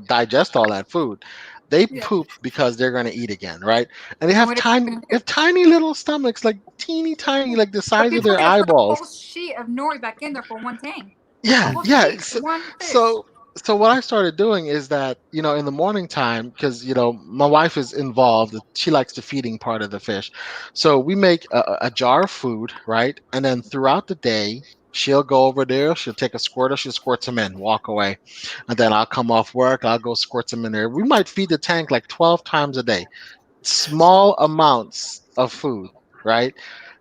digest all that food. They poop because they're going to eat again, right? And they have tiny little stomachs, like teeny tiny, like the size of their eyeballs. Put a whole sheet of nori back in there for one tank. Yeah. So what I started doing is that, in the morning time, because, my wife is involved. She likes the feeding part of the fish. So we make a jar of food, right? And then throughout the day, she'll go over there, she'll take a squirter, she'll squirt them in, walk away. And then I'll come off work, I'll go squirt them in there. We might feed the tank like 12 times a day. Small amounts of food, right?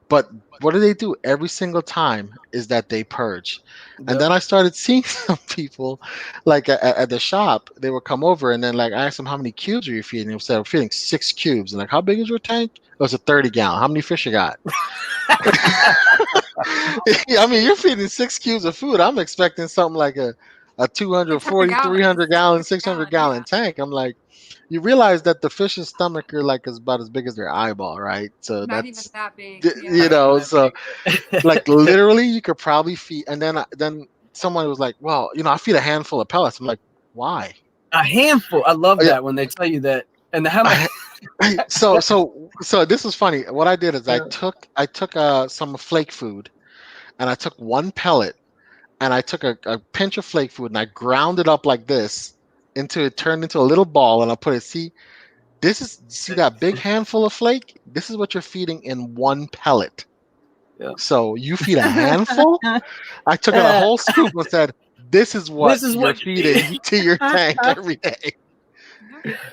But what do they do every single time is that they purge. And then I started seeing some people like at the shop, they would come over and then like I asked them, how many cubes are you feeding? They said, I'm feeding 6 cubes. And like, how big is your tank? It was a 30 gallon. How many fish you got? I mean, you're feeding 6 cubes of food. I'm expecting something like a 240, 300 gallon, 600 gallon tank. I'm like, you realize that the fish's stomach are like is about as big as their eyeball, right? So not that's even that big. So like literally you could probably feed. And then someone was like, well, I feed a handful of pellets. I'm like, why? A handful. I love that when they tell you that. And how much? So this is funny. What I did is I took some flake food, and I took 1 pellet, and I took a pinch of flake food, and I ground it up like this it turned into a little ball, and I put it. See that big handful of flake? This is what you're feeding in 1 pellet. Yeah. So you feed a handful. I took a whole scoop and said, "This is what you're feeding to your tank every day."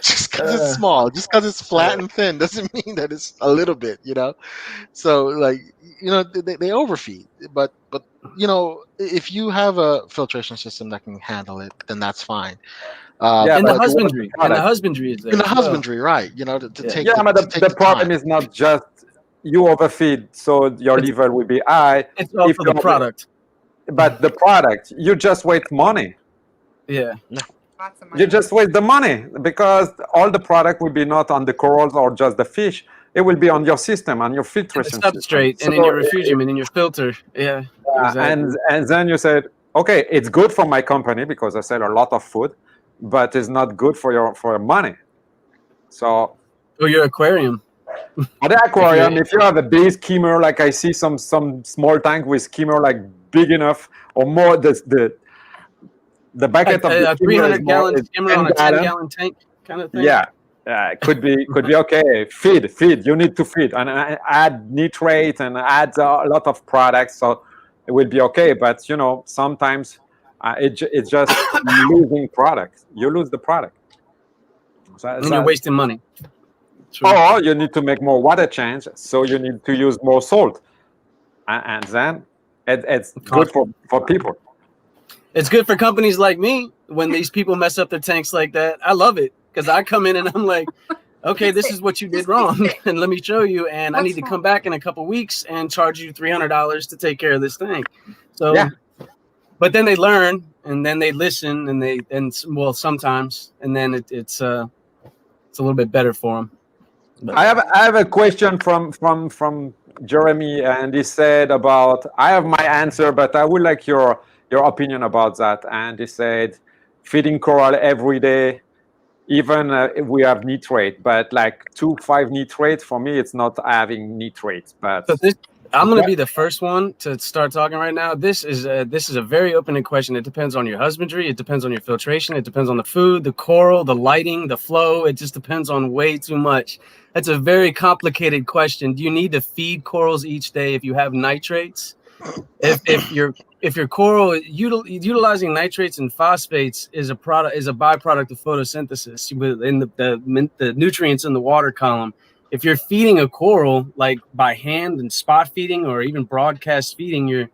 Just because it's small, just because it's flat and thin, doesn't mean that it's a little bit, So like, they overfeed, but if you have a filtration system that can handle it, then that's fine. And the husbandry is there. In the husbandry, right? To take. Yeah, but the problem is not just you overfeed, so your level will be high. It's also the product. But the product, you just waste money. Yeah. You just waste the money because all the product will be not on the corals or just the fish. It will be on your system, on your filtration substrate, and in your refugium and in your filter. Yeah. Exactly. And then you said, okay, it's good for my company because I sell a lot of food, but it's not good for your money. So. Or your aquarium. For the aquarium, if you have a big skimmer, like I see some small tank with skimmer like big enough or more, the bucket of the 300 gallon skimmer on a 10 gallon tank kind of thing. Yeah, could be okay. Feed. You need to feed and add nitrate and add a lot of products, so it will be okay. But sometimes it's just losing product. You lose the product, And you're wasting money. True. or you need to make more water change, so you need to use more salt, and then it's good for people. It's good for companies like me when these people mess up their tanks like that. I love it because I come in and I'm like, okay, this is what you did wrong, and let me show you. And I need to come back in a couple weeks and charge you $300 to take care of this tank. So, Yeah. But then they learn, and then they listen, and sometimes, and then it's a little bit better for them. But I have a question from Jeremy, and he said about, I have my answer, but I would like your opinion about that. And he said, feeding coral every day, even if we have nitrate, but like 2.5 nitrate, for me, it's not having nitrate. But so I'm going to be the first one to start talking right now. This is a very open question. It depends on your husbandry. It depends on your filtration. It depends on the food, the coral, the lighting, the flow. It just depends on way too much. That's a very complicated question. Do you need to feed corals each day if you have nitrates? If your coral utilizing nitrates and phosphates is a byproduct of photosynthesis within the nutrients in the water column. If you're feeding a coral like by hand and spot feeding or even broadcast feeding,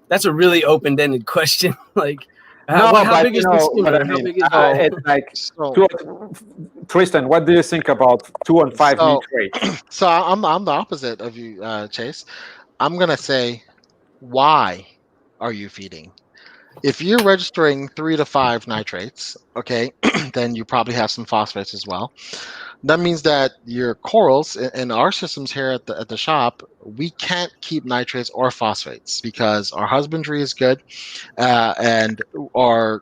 that's a really open-ended question. Like, how big is the skimmer? How big is it's like Tristan, what do you think about 2.5 nitrate? So I'm the opposite of you, Chase. I'm gonna say, why are you feeding? If you're registering 3 to 5 nitrates, okay, then you probably have some phosphates as well. That means that your corals in our systems here at the shop, we can't keep nitrates or phosphates because our husbandry is good, and our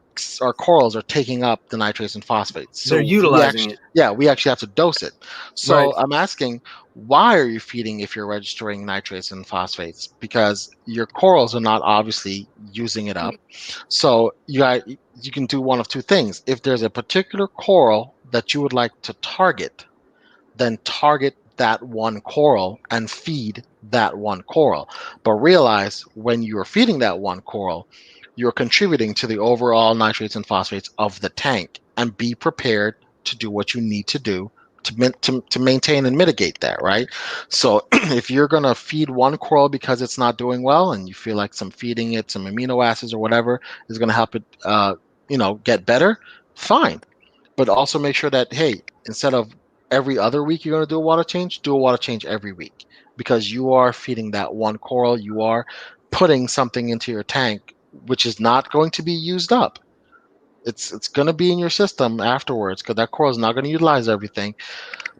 corals are taking up the nitrates and phosphates. So they're utilizing it. Yeah, we actually have to dose it. So Right. I'm asking, why are you feeding if you're registering nitrates and phosphates? Because your corals are not obviously using it up. So you can do one of two things. If there's a particular coral that you would like to target, then target that one coral and feed that one coral. But realize when you're feeding that one coral, you're contributing to the overall nitrates and phosphates of the tank, and be prepared to do what you need to do to maintain and mitigate that, right? So if you're going to feed one coral because it's not doing well and you feel like feeding it some amino acids or whatever is going to help it get better, fine. But also make sure that, hey, instead of every other week you're going to do a water change every week, because you are feeding that one coral. You are putting something into your tank which is not going to be used up. It's going to be in your system afterwards, because that coral is not going to utilize everything,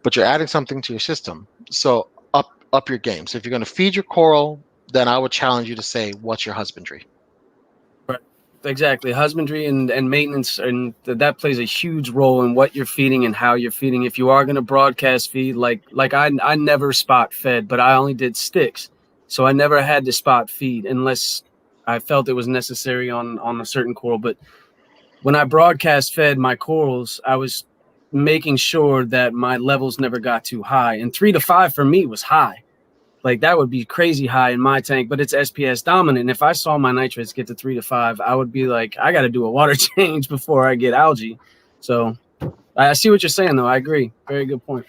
but you're adding something to your system. So up your game. So if you're going to feed your coral, then I would challenge you to say, what's your husbandry? Right. Exactly. Husbandry and maintenance, and that plays a huge role in what you're feeding and how you're feeding. If you are going to broadcast feed, like I never spot fed, but I only did sticks. So I never had to spot feed unless I felt it was necessary on a certain coral. But when I broadcast fed my corals, I was making sure that my levels never got too high. And 3 to 5 for me was high. Like, that would be crazy high in my tank, but it's SPS dominant. And if I saw my nitrates get to 3 to 5, I would be like, I got to do a water change before I get algae. So I see what you're saying, though. I agree. Very good point.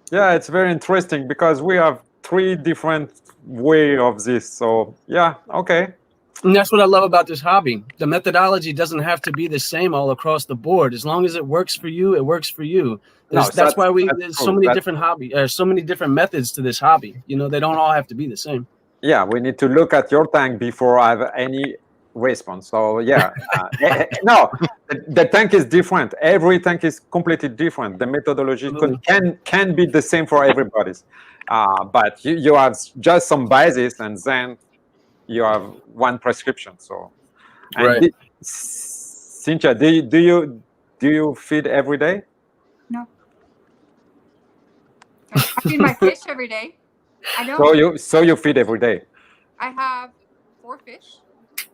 Yeah, it's very interesting because we have 3 different way of this. So yeah, okay. And that's what I love about this hobby. The methodology doesn't have to be the same all across the board. As long as it works for you, it works for you. That's why there's so many different so many different methods to this hobby. They don't all have to be the same. Yeah, we need to look at your tank before I have any response. So yeah, no, the tank is different. Every tank is completely different. The methodology can be the same for everybody's, but you have just some basis, and then you have one prescription. So, and Cynthia, do you feed every day? No. I feed my fish every day. I don't. So you feed every day. I have 4 fish,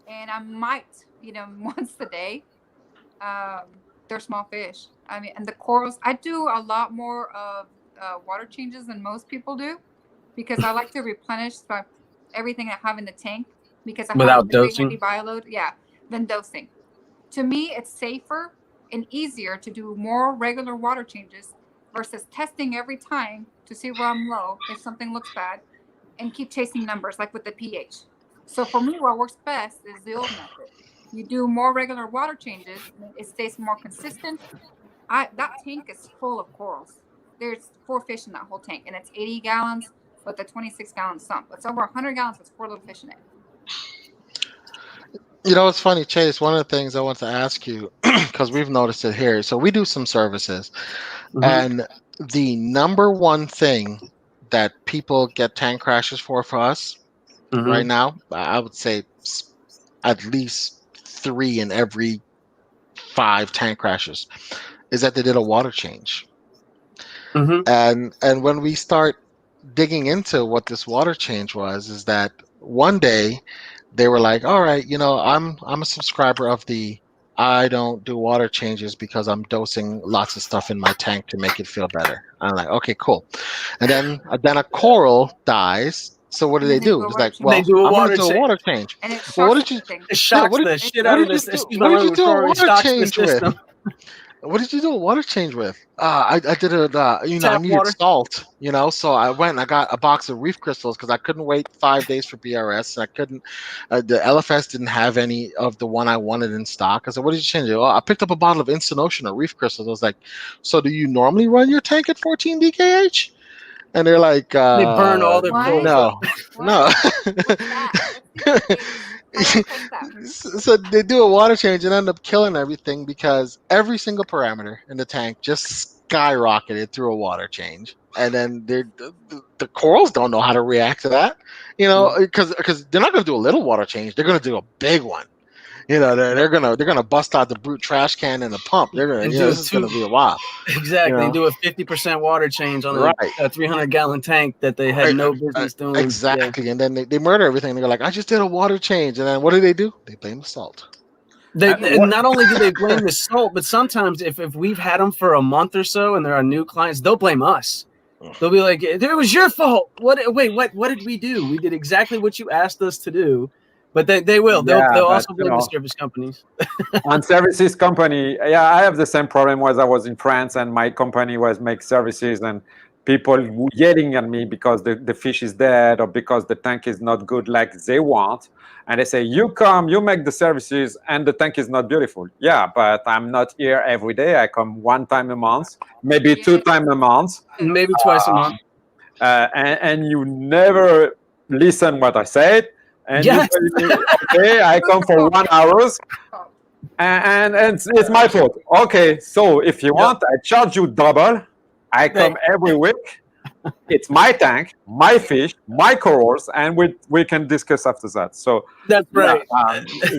and I might feed them once a day. they're small fish. I mean, and the corals, I do a lot more of water changes than most people do because I like to replenish everything I have in the tank because I have Without a very dosing? heavy bioload. Yeah, than dosing. To me, it's safer and easier to do more regular water changes versus testing every time to see where I'm low if something looks bad and keep chasing numbers like with the pH. So for me, what works best is the old method. You do more regular water changes, it stays more consistent. That tank is full of corals. There's 4 fish in that whole tank, and it's 80 gallons with a 26-gallon sump. It's over 100 gallons with 4 little fish in it. You know, it's funny, Chase. One of the things I want to ask you, because we've noticed it here. So we do some services, and the number one thing that people get tank crashes for us right now, I would say at least 3 in every 5 tank crashes, is that they did a water change. And when we start digging into what this water change was, is that one day they were like, all right, you know, I'm a subscriber of the I don't do water changes because I'm dosing lots of stuff in my tank to make it feel better. I'm like, okay, cool. And then a coral dies. So what do And they then they do? do a It's water like, change. well, They do a I'm going water to do a change. water change. And it Well, shocks what did you? everything. It shocks what did- the shit what out of did you this. do? Excuse What my did you language. do a It water shocks the change with? system. What did you do a water change with? I did it. You know, I Tap needed water. salt. You know, so I went and I got a box of reef crystals because I couldn't wait 5 days for BRS. And I couldn't. The LFS didn't have any of the one I wanted in stock. I said, "What did you change?" Oh, I picked up a bottle of Instant Ocean or reef crystals. I was like, "So do you normally run your tank at 14 DKH?" And they're like, They burn all their What? corals "No, up. no." What's that? What's the pH? How do I test that? So they do a water change and end up killing everything because every single parameter in the tank just skyrocketed through a water change. And then the corals don't know how to react to that, you know, because they're not going to do a little water change. They're going to do a big one. You know, they're gonna bust out the brute trash can and the pump. They're gonna, And you know, do this is gonna be a while. Exactly. You know? And do a 50% water change on Right. a 300-gallon tank that they had no business doing. Yeah. Exactly. And then they murder everything. They're like, I just did a water change. And then what do? They blame the salt. And not only do they blame the salt, but sometimes if we've had them for a month or so and they're our new clients, they'll blame us. They'll be like, "It was your fault. What did we do? We did exactly what you asked us to do." But they will. They'll also blame the service companies. On services company, yeah, I have the same problem. Was I was in France and my company was make services and people yelling at me because the fish is dead or because the tank is not good like they want. And they say, you come, you make the services and the tank is not beautiful. Yeah, but I'm not here every day. I come 1 time a month, maybe 2 times a month. Maybe twice a month. And you never listen what I said. And Yes. you tell me, okay, I come for 1 hour and it's my fault. Okay, so if you want, I charge you double. I come every week. It's my tank, my fish, my corals, and we can discuss after that. So that's right.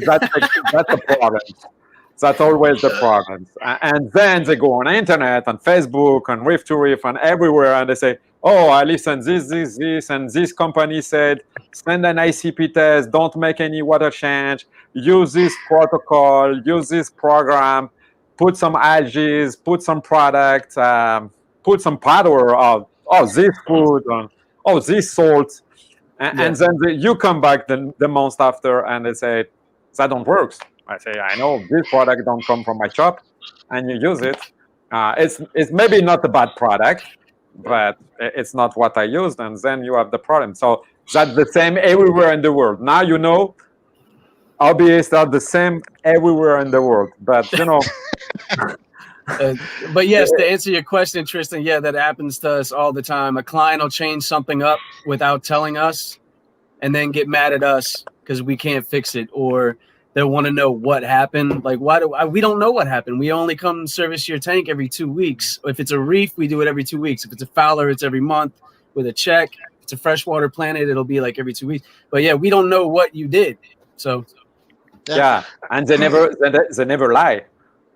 That's the problem. That's always the problem. And then they go on the internet, on Facebook, on Reef to Reef, and everywhere, and they say, oh, I listened this, and this company said, send an ICP test, don't make any water change, use this protocol, use this program, put some algae, put some product, put some powder of, this food, this salt. And then you come back the month after, and they say, that don't work. I say, I know this product don't come from my shop, and you use it. It's maybe not a bad product, but it's not what I used, and then you have the problem. So that's the same everywhere in the world. Now you know, hobbyists are the same everywhere in the world. But you know. But yes, to answer your question, Tristan, yeah, that happens to us all the time. A client will change something up without telling us, and then get mad at us because we can't fix it, or they want to know what happened. Like, we don't know what happened. We only come service your tank every 2 weeks. If it's a reef, we do it every 2 weeks. If it's a fowler, it's every month with a check. If it's a freshwater planet, it'll be like every 2 weeks. But yeah, we don't know what you did. So yeah, and they never lie.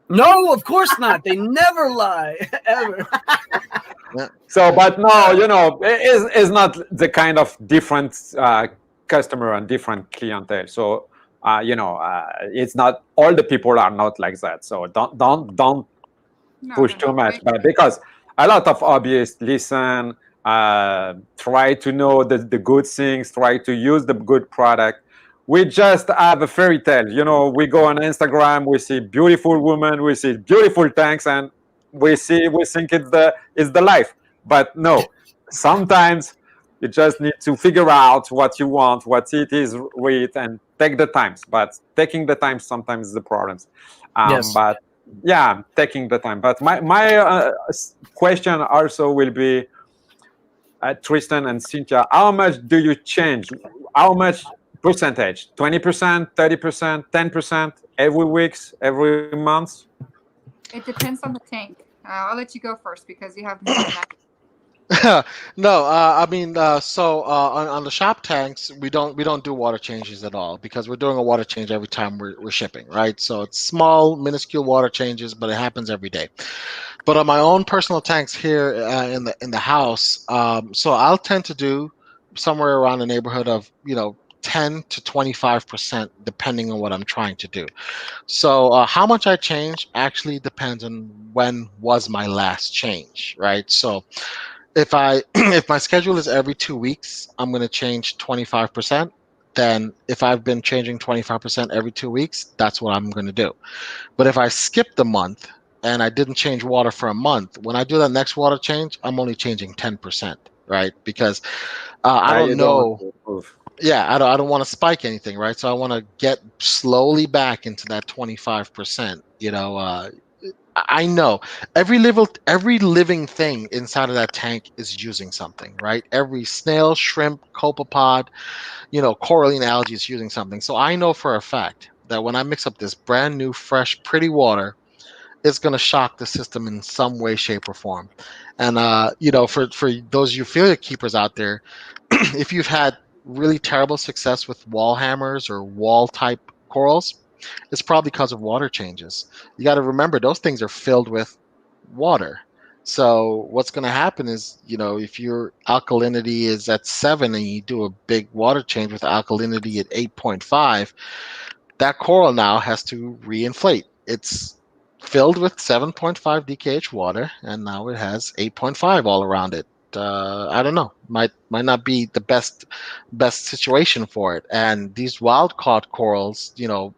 No, of course not. They never lie ever. So, but no, you know, it's not the kind of different customer and different clientele. So it's not all the people are not like that. So don't No, push no, too no. much, but because a lot of hobbyists listen, try to know the good things, try to use the good product. We just have a fairy tale. We go on Instagram, we see beautiful women, we see beautiful tanks, and we think it's the life. But no, sometimes you just need to figure out what you want, what it is with, and take the times. But taking the time sometimes is the problems. Yes. But yeah, taking the time. But my question also will be, Tristan and Cynthia, how much do you change? How much percentage? 20%, 30%, 10% every weeks, every month? It depends on the tank. I'll let you go first because you have more than that. No, I mean, so on the shop tanks, we don't do water changes at all because we're doing a water change every time we're shipping, right? So it's small, minuscule water changes, but it happens every day. But on my own personal tanks here in the house, so I'll tend to do somewhere around the neighborhood of 10 to 25% depending on what I'm trying to do. So how much I change actually depends on when was my last change, right? So if I if my schedule is every 2 weeks, I'm going to change 25%. Then if I've been changing 25% every 2 weeks, that's what I'm going to do. But if I skipped a month and I didn't change water for a month, when I do that next water change, I'm only changing 10%, right? Because I You don't don't want know. to move. Yeah, I don't want to spike anything, right? So I want to get slowly back into that 25%. I know every living thing inside of that tank is using something, right? Every snail, shrimp, copepod, coralline algae is using something. So I know for a fact that when I mix up this brand new, fresh, pretty water, it's going to shock the system in some way, shape, or form. And for those euphilia keepers out there, if you've had really terrible success with wall hammers or wall type corals, it's probably because of water changes. You got to remember those things are filled with water. So what's going to happen is, if your alkalinity is at 7 and you do a big water change with alkalinity at 8.5, that coral now has to reinflate. It's filled with 7.5 DKH water, and now it has 8.5 all around it. I don't know. Might not be the best situation for it. And these wild caught corals,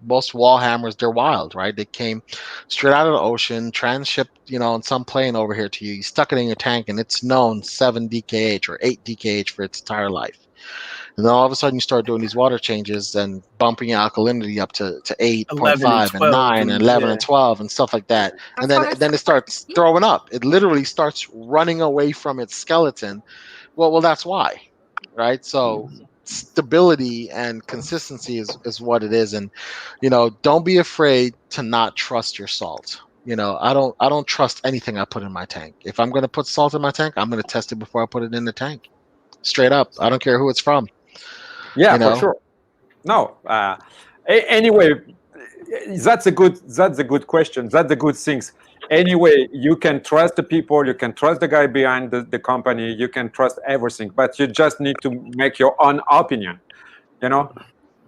most wall hammers, they're wild, right? They came straight out of the ocean, transshipped, on some plane over here to you. You stuck it in your tank, and it's known 7 DKH or 8 DKH for its entire life. And then all of a sudden you start doing these water changes and bumping your alkalinity up to 11 and 8.5 and 12 9 and and 11 yeah. and 12 and stuff like that. And That's what I then said. it starts throwing up. It literally starts running away from its skeleton. Well, that's why, right? So stability and consistency is what it is. And, don't be afraid to not trust your salt. I don't trust anything I put in my tank. If I'm going to put salt in my tank, I'm going to test it before I put it in the tank. Straight up. I don't care who it's from. Yeah, You for know, sure. No. Anyway, that's a good question. That's a good things. Anyway, you can trust the people, you can trust the guy behind the company, you can trust everything, but you just need to make your own opinion.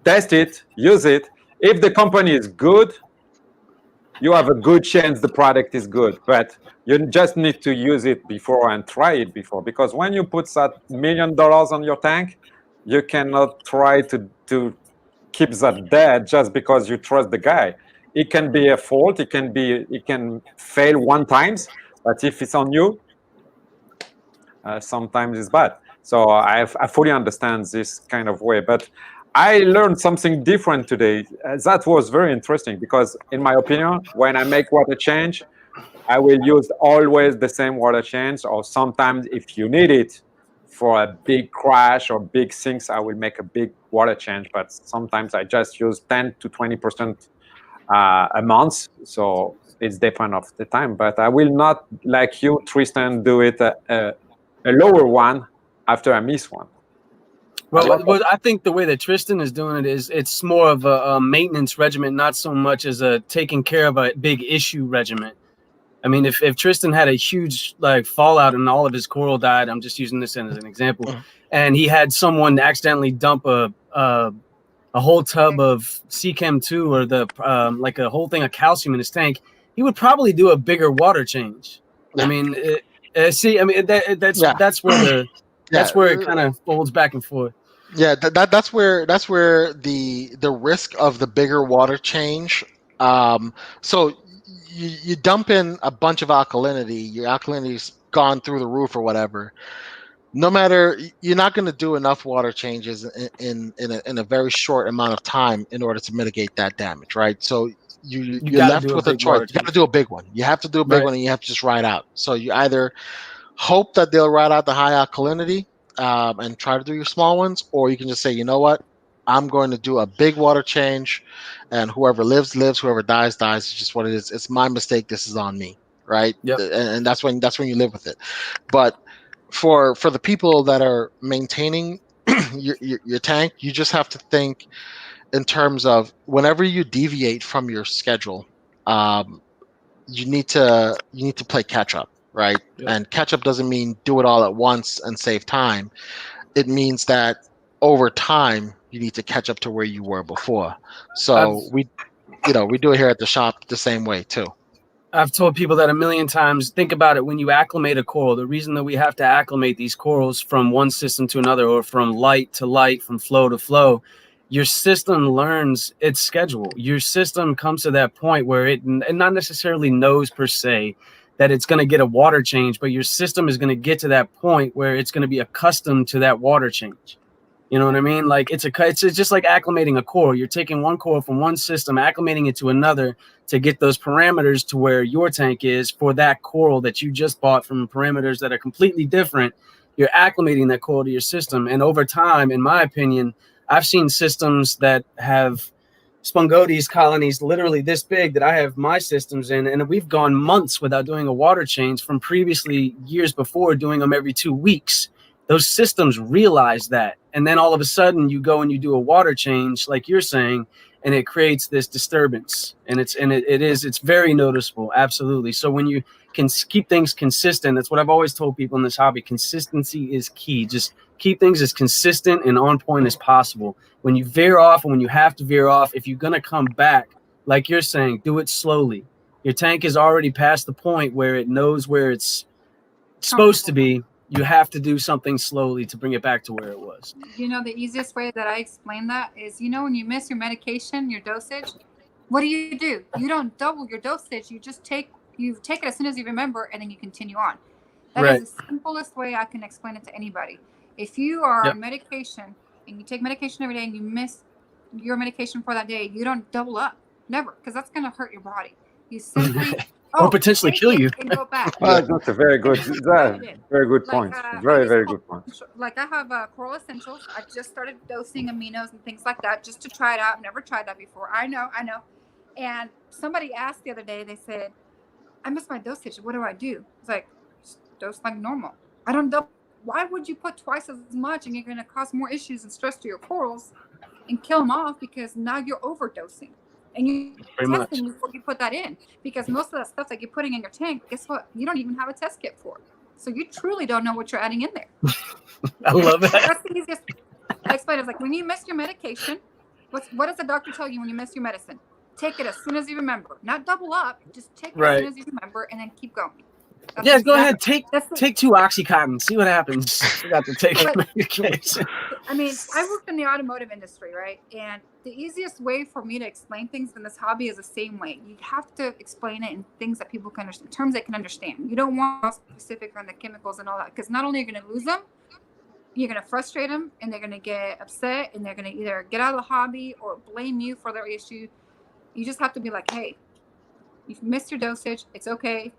Test it, use it. If the company is good, you have a good chance the product is good, but you just need to use it before and try it before, because when you put that $1 million on your tank, you cannot try to keep that dead just because you trust the guy. It can be a fault. It can fail one times, but if it's on you, sometimes it's bad. So I fully understand this kind of way, but I learned something different today. That was very interesting because, in my opinion, when I make water change, I will use always the same water change, or sometimes if you need it for a big crash or big things, I will make a big water change. But sometimes I just use 10 to 20% a month. So it's different of the time. But I will not, like you, Tristan, do it a lower one after I miss one. I think the way that Tristan is doing it is it's more of a maintenance regimen, not so much as a taking care of a big issue regimen. I mean, if Tristan had a huge fallout and all of his coral died, I'm just using this as an example, and he had someone accidentally dump a a whole tub of CChem2 or the like a whole thing of calcium in his tank, he would probably do a bigger water change. Yeah. I mean, that's where the that's where it kind of folds back and forth. Yeah, that's where the risk of the bigger water change. So you dump in a bunch of alkalinity, your alkalinity's gone through the roof or whatever. No matter, you're not going to do enough water changes in a very short amount of time in order to mitigate that damage, right? So you're left with a choice. You got to do a big one. You have to do a big one, and you have to just ride out. So you either hope that they'll ride out the high alkalinity and try to do your small ones, or you can just say, you know what, I'm going to do a big water change, and whoever lives, whoever dies. It's just what it is. It's my mistake. This is on me, right? Yep. And that's when you live with it. But for the people that are maintaining your tank, you just have to think in terms of whenever you deviate from your schedule, you need to play catch up, right? Yep. And catch up doesn't mean do it all at once and save time. It means that over time you need to catch up to where you were before. So we do it here at the shop the same way too. I've told people that a million times. Think about it. When you acclimate a coral, the reason that we have to acclimate these corals from one system to another, or from light to light, from flow to flow, your system learns its schedule. Your system comes to that point where it not necessarily knows per se that it's going to get a water change, but your system is going to get to that point where it's going to be accustomed to that water change. You know what I mean? Like it's just like acclimating a coral. You're taking one coral from one system, acclimating it to another to get those parameters to where your tank is for that coral that you just bought from parameters that are completely different. You're acclimating that coral to your system. And over time, in my opinion, I've seen systems that have Spongotes colonies literally this big that I have my systems in, and we've gone months without doing a water change from previously years before doing them every 2 weeks. Those systems realize that. And then all of a sudden you go and you do a water change, like you're saying, and it creates this disturbance. And it's very noticeable. Absolutely. So when you can keep things consistent, that's what I've always told people in this hobby. Consistency is key. Just keep things as consistent and on point as possible. When you veer off and when you have to veer off, if you're going to come back, like you're saying, do it slowly. Your tank is already past the point where it knows where it's supposed to be. You have to do something slowly to bring it back to where it was. You know, the easiest way that I explain that is, when you miss your medication, your dosage, what do? You don't double your dosage. You take it as soon as you remember, and then you continue on. That is the simplest way I can explain it to anybody. If you are on medication and you take medication every day and you miss your medication for that day, you don't double up. Never, because that's going to hurt your body. You simply... or potentially kill you. And go back. That's a very good point. Very good point. Like I have Coral Essentials. I just started dosing aminos and things like that just to try it out. I've never tried that before. I know. And somebody asked the other day, they said, I missed my dosage. What do I do? It's like, dose like normal. I don't double. Why would you put twice as much and you're going to cause more issues and stress to your corals and kill them off because now you're overdosing? And you testing before you put that in, because most of that stuff that you're putting in your tank, guess what? You don't even have a test kit for. So you truly don't know what you're adding in there. I love it. That's the easiest. I explain. It's like when you miss your medication, what does the doctor tell you when you miss your medicine? Take it as soon as you remember. Not double up. Just take it as soon as you remember, and then keep going. Go ahead. Take 2 Oxycontin. See what happens. Forgot to take medication. I mean, I worked in the automotive industry, right? And the easiest way for me to explain things in this hobby is the same way. You have to explain it in things that people can understand, terms they can understand. You don't want to be specific on the chemicals and all that, because not only are you going to lose them, you're going to frustrate them, and they're going to get upset, and they're going to either get out of the hobby or blame you for their issue. You just have to be like, hey, you've missed your dosage. It's okay.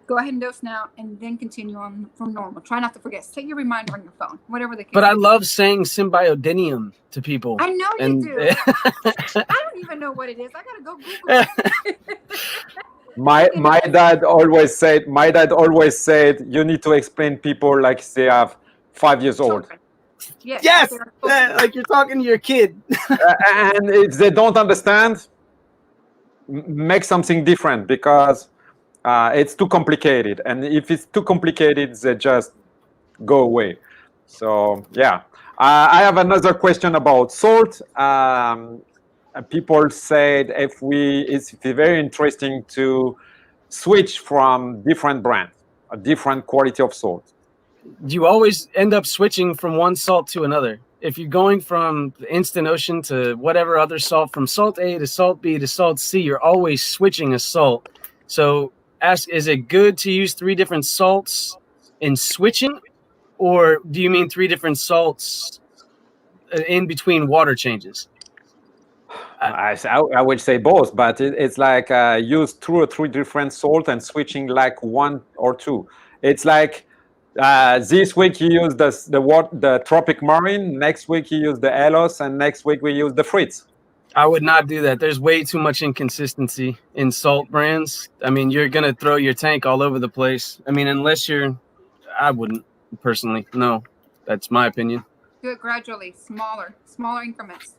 Go ahead and dose now, and then continue on from normal. Try not to forget. Set your reminder on your phone, whatever the case. But I love saying symbiodinium to people. I know you do. I don't even know what it is. I gotta go Google it. My dad always said you need to explain people like they have 5 years old. Yes, like you're talking to your kid. And if they don't understand, make something different, because it's too complicated, and if it's too complicated, they just go away. So yeah, I have another question about salt. People said it's very interesting to switch from different brands, a different quality of salt. You always end up switching from one salt to another. If you're going from the instant ocean to whatever other salt, from salt A to salt B to salt C, you're always switching a salt. So ask, is it good to use 3 different salts in switching, or do you mean 3 different salts in between water changes? I would say both, but it's like use 2 or 3 different salt and switching like 1 or 2. It's like this week you use the tropic marine, next week you use the Elos, and next week we use the Fritz. I would not do that. There's way too much inconsistency in salt brands. I mean, you're going to throw your tank all over the place. I mean, I wouldn't personally. No, that's my opinion. Do it gradually, smaller increments.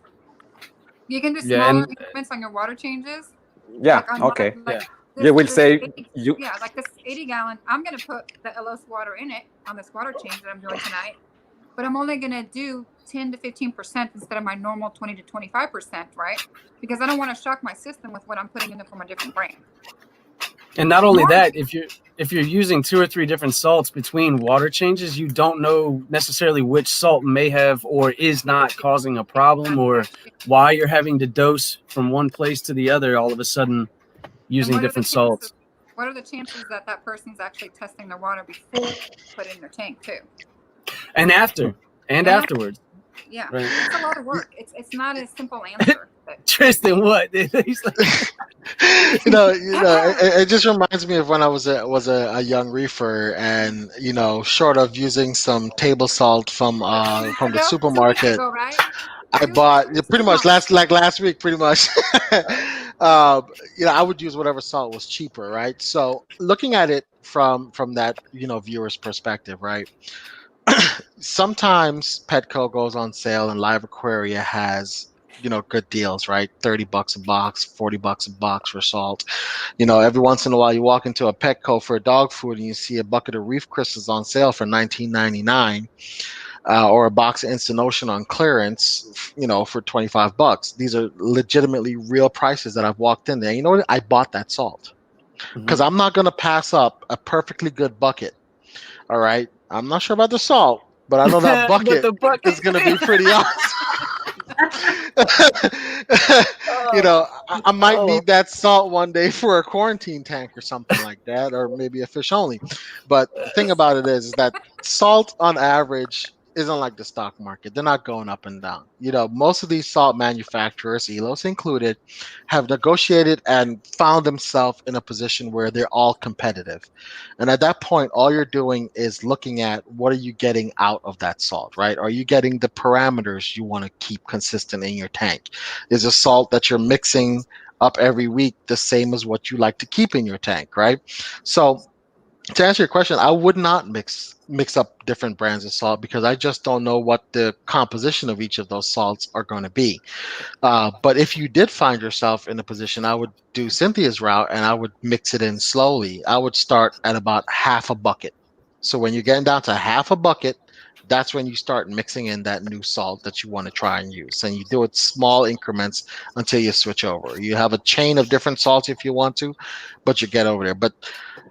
You can do smaller increments on your water changes. Yeah. Like okay. This, you will say you. Yeah, like this 80 gallon. I'm gonna put the Elos water in it on this water change that I'm doing tonight, but I'm only gonna do 10 to 15% instead of my normal 20 to 25%, right? Because I don't want to shock my system with what I'm putting in it from a different brand. And not only that, if you're using 2 or 3 different salts between water changes, you don't know necessarily which salt may have or is not causing a problem, or why you're having to dose from one place to the other all of a sudden using different salts. What are the chances that that person's actually testing their water before they put it in their tank too? And afterwards. Yeah, right. It's a lot of work. It's not a simple answer. Tristan, what? He's like... it just reminds me of when I was a young reefer, and short of using some table salt from the supermarket, I bought pretty much last week, pretty much. I would use whatever salt was cheaper, right? So looking at it from that viewer's perspective, right? Sometimes Petco goes on sale and Live Aquaria has good deals, right? $30 a box, $40 a box for salt. Every once in a while you walk into a Petco for dog food and you see a bucket of reef crystals on sale for $19.99, or a box of Instant Ocean on clearance, for $25. These are legitimately real prices that I've walked in there. You know what? I bought that salt because I'm not going to pass up a perfectly good bucket. All right. I'm not sure about the salt, but I know that bucket is going to be pretty awesome. I might need that salt one day for a quarantine tank or something like that, or maybe a fish only. But the thing about it is that salt on average isn't like the stock market. They're not going up and down. Most of these salt manufacturers, Elos included, have negotiated and found themselves in a position where they're all competitive. And at that point, all you're doing is looking at what are you getting out of that salt, right? Are you getting the parameters you want to keep consistent in your tank? Is a salt that you're mixing up every week the same as what you like to keep in your tank, right? So to answer your question, I would not mix up different brands of salt because I just don't know what the composition of each of those salts are going to be. But if you did find yourself in a position, I would do Cynthia's route and I would mix it in slowly. I would start at about half a bucket. So when you're getting down to half a bucket, that's when you start mixing in that new salt that you want to try and use. And you do it small increments until you switch over. You have a chain of different salts if you want to, but you get over there. But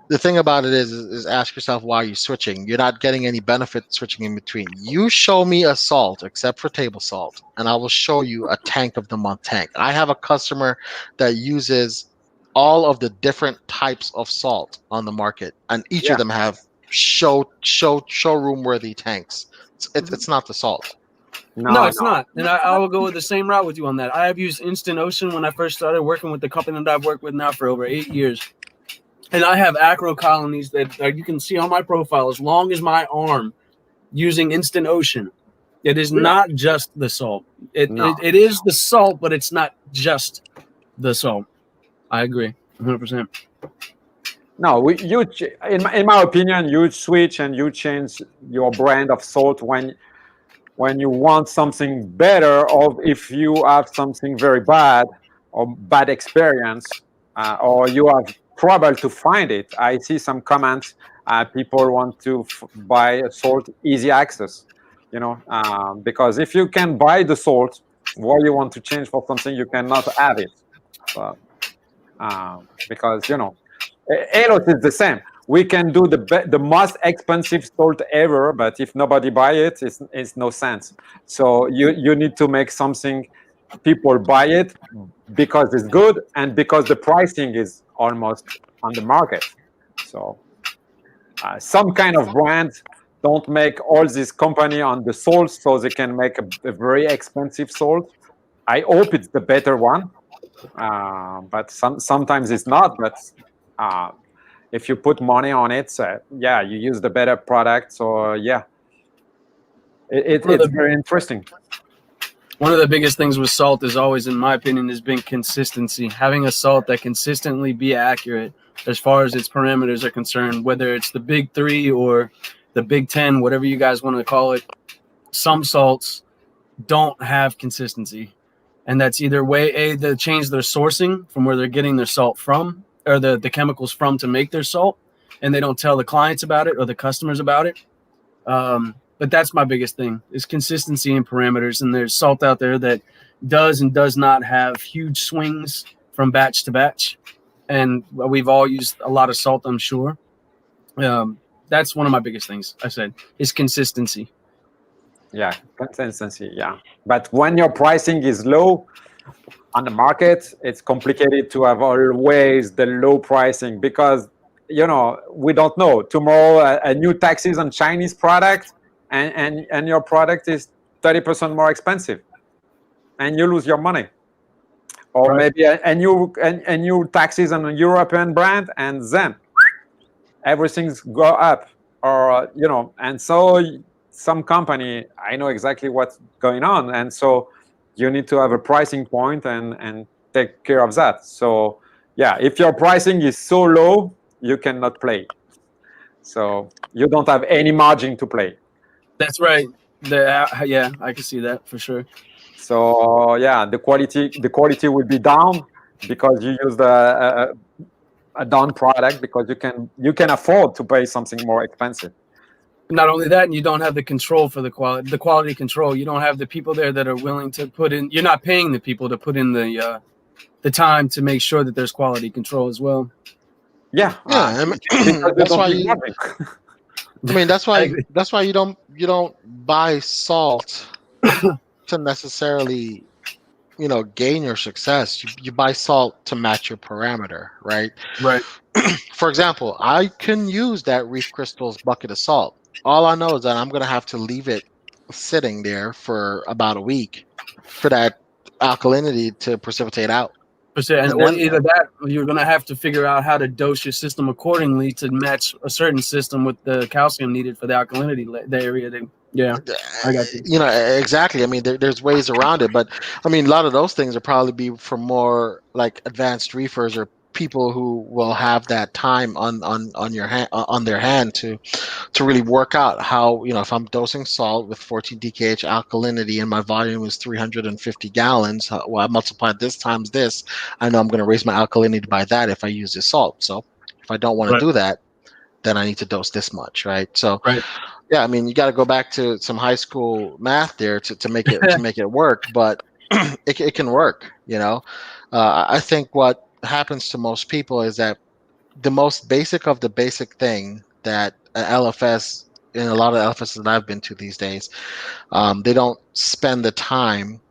the thing about it is ask yourself why you're switching. You're not getting any benefit switching in between. You show me a salt, except for table salt, and I will show you a tank of the month tank. I have a customer that uses all of the different types of salt on the market, and each of them have showroom worthy tanks. It's not the salt. No, it's not. And I will go with the same route with you on that. I have used Instant Ocean when I first started working with the company that I've worked with now for over 8 years. And I have acro colonies that you can see on my profile as long as my arm using Instant Ocean. It is not just the salt. It is the salt, but it's not just the salt. I agree 100%. No, in my opinion, you switch and you change your brand of salt when you want something better, or if you have something very bad or bad experience, or you have trouble to find it. I see some comments. People want to buy a salt easy access. because if you can buy the salt, why you want to change for something you cannot have it? So, because Elos is the same. We can do the most expensive salt ever, but if nobody buy it, it's no sense. So you need to make something people buy it because it's good and because the pricing is almost on the market. So some kind of brands don't make all this company on the salt so they can make a very expensive salt. I hope it's the better one, but sometimes it's not. But if you put money on it, yeah, you use the better product. So yeah, it's very interesting. One of the biggest things with salt is always, in my opinion, has been consistency. Having a salt that consistently be accurate as far as its parameters are concerned, whether it's the big 3 or the big 10, whatever you guys want to call it. Some salts don't have consistency, and that's either way they change their sourcing from where they're getting their salt from, or the chemicals from to make their salt, and they don't tell the clients about it or the customers about it. But that's my biggest thing is consistency and parameters. And there's salt out there that does and does not have huge swings from batch to batch. And we've all used a lot of salt, I'm sure. That's one of my biggest things I said is consistency. Yeah, consistency. Yeah. But when your pricing is low on the market, it's complicated to have always the low pricing because, we don't know. Tomorrow, a new taxes on Chinese product and your product is 30% more expensive and you lose your money. Or Right. maybe a new taxes on a European brand and then everything's go up. Or, and so some company, I know exactly what's going on. And so you need to have a pricing point and take care of that. So yeah, if your pricing is so low, you cannot play. So you don't have any margin to play. That's right. Yeah, I can see that for sure. So yeah, the quality will be down because you use a down product because you can afford to pay something more expensive. Not only that, and you don't have the control for the quality control. You don't have the people there that are willing to put in. You're not paying the people to put in the time to make sure that there's quality control as well. Yeah, Yeah, that's why you. I mean, that's why you don't buy salt to necessarily, gain your success. You buy salt to match your parameter, right? Right. For example, I can use that Reef Crystals bucket of salt. All I know is that I'm going to have to leave it sitting there for about a week for that alkalinity to precipitate out. And then- either that, or you're going to have to figure out how to dose your system accordingly to match a certain system with the calcium needed for the alkalinity, the area. Yeah, I got you. Exactly. I mean, there's ways around it, but I mean, a lot of those things will probably be for more like advanced reefers or people who will have that time on their hand to really work out how, if I'm dosing salt with 14 DKH alkalinity and my volume is 350 gallons, well, I multiplied this times this, I know I'm going to raise my alkalinity by that if I use this salt. So if I don't want to do that, then I need to dose this much, right? So yeah, I mean, you got to go back to some high school math there to make it to make it work, but it can work. I think what happens to most people is that the most basic of the basic thing that an LFS, in a lot of LFS that I've been to these days, they don't spend the time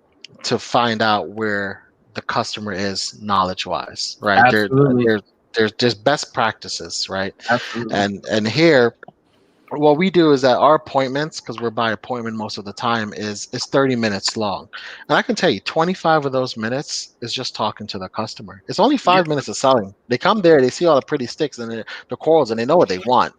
to find out where the customer is knowledge-wise, right? Absolutely. There's just best practices, right? Absolutely. And here, what we do is that our appointments, because we're by appointment most of the time, is 30 minutes long. And I can tell you 25 of those minutes is just talking to the customer. It's only 5 minutes of selling. They come there, they see all the pretty sticks and the corals, and they know what they want.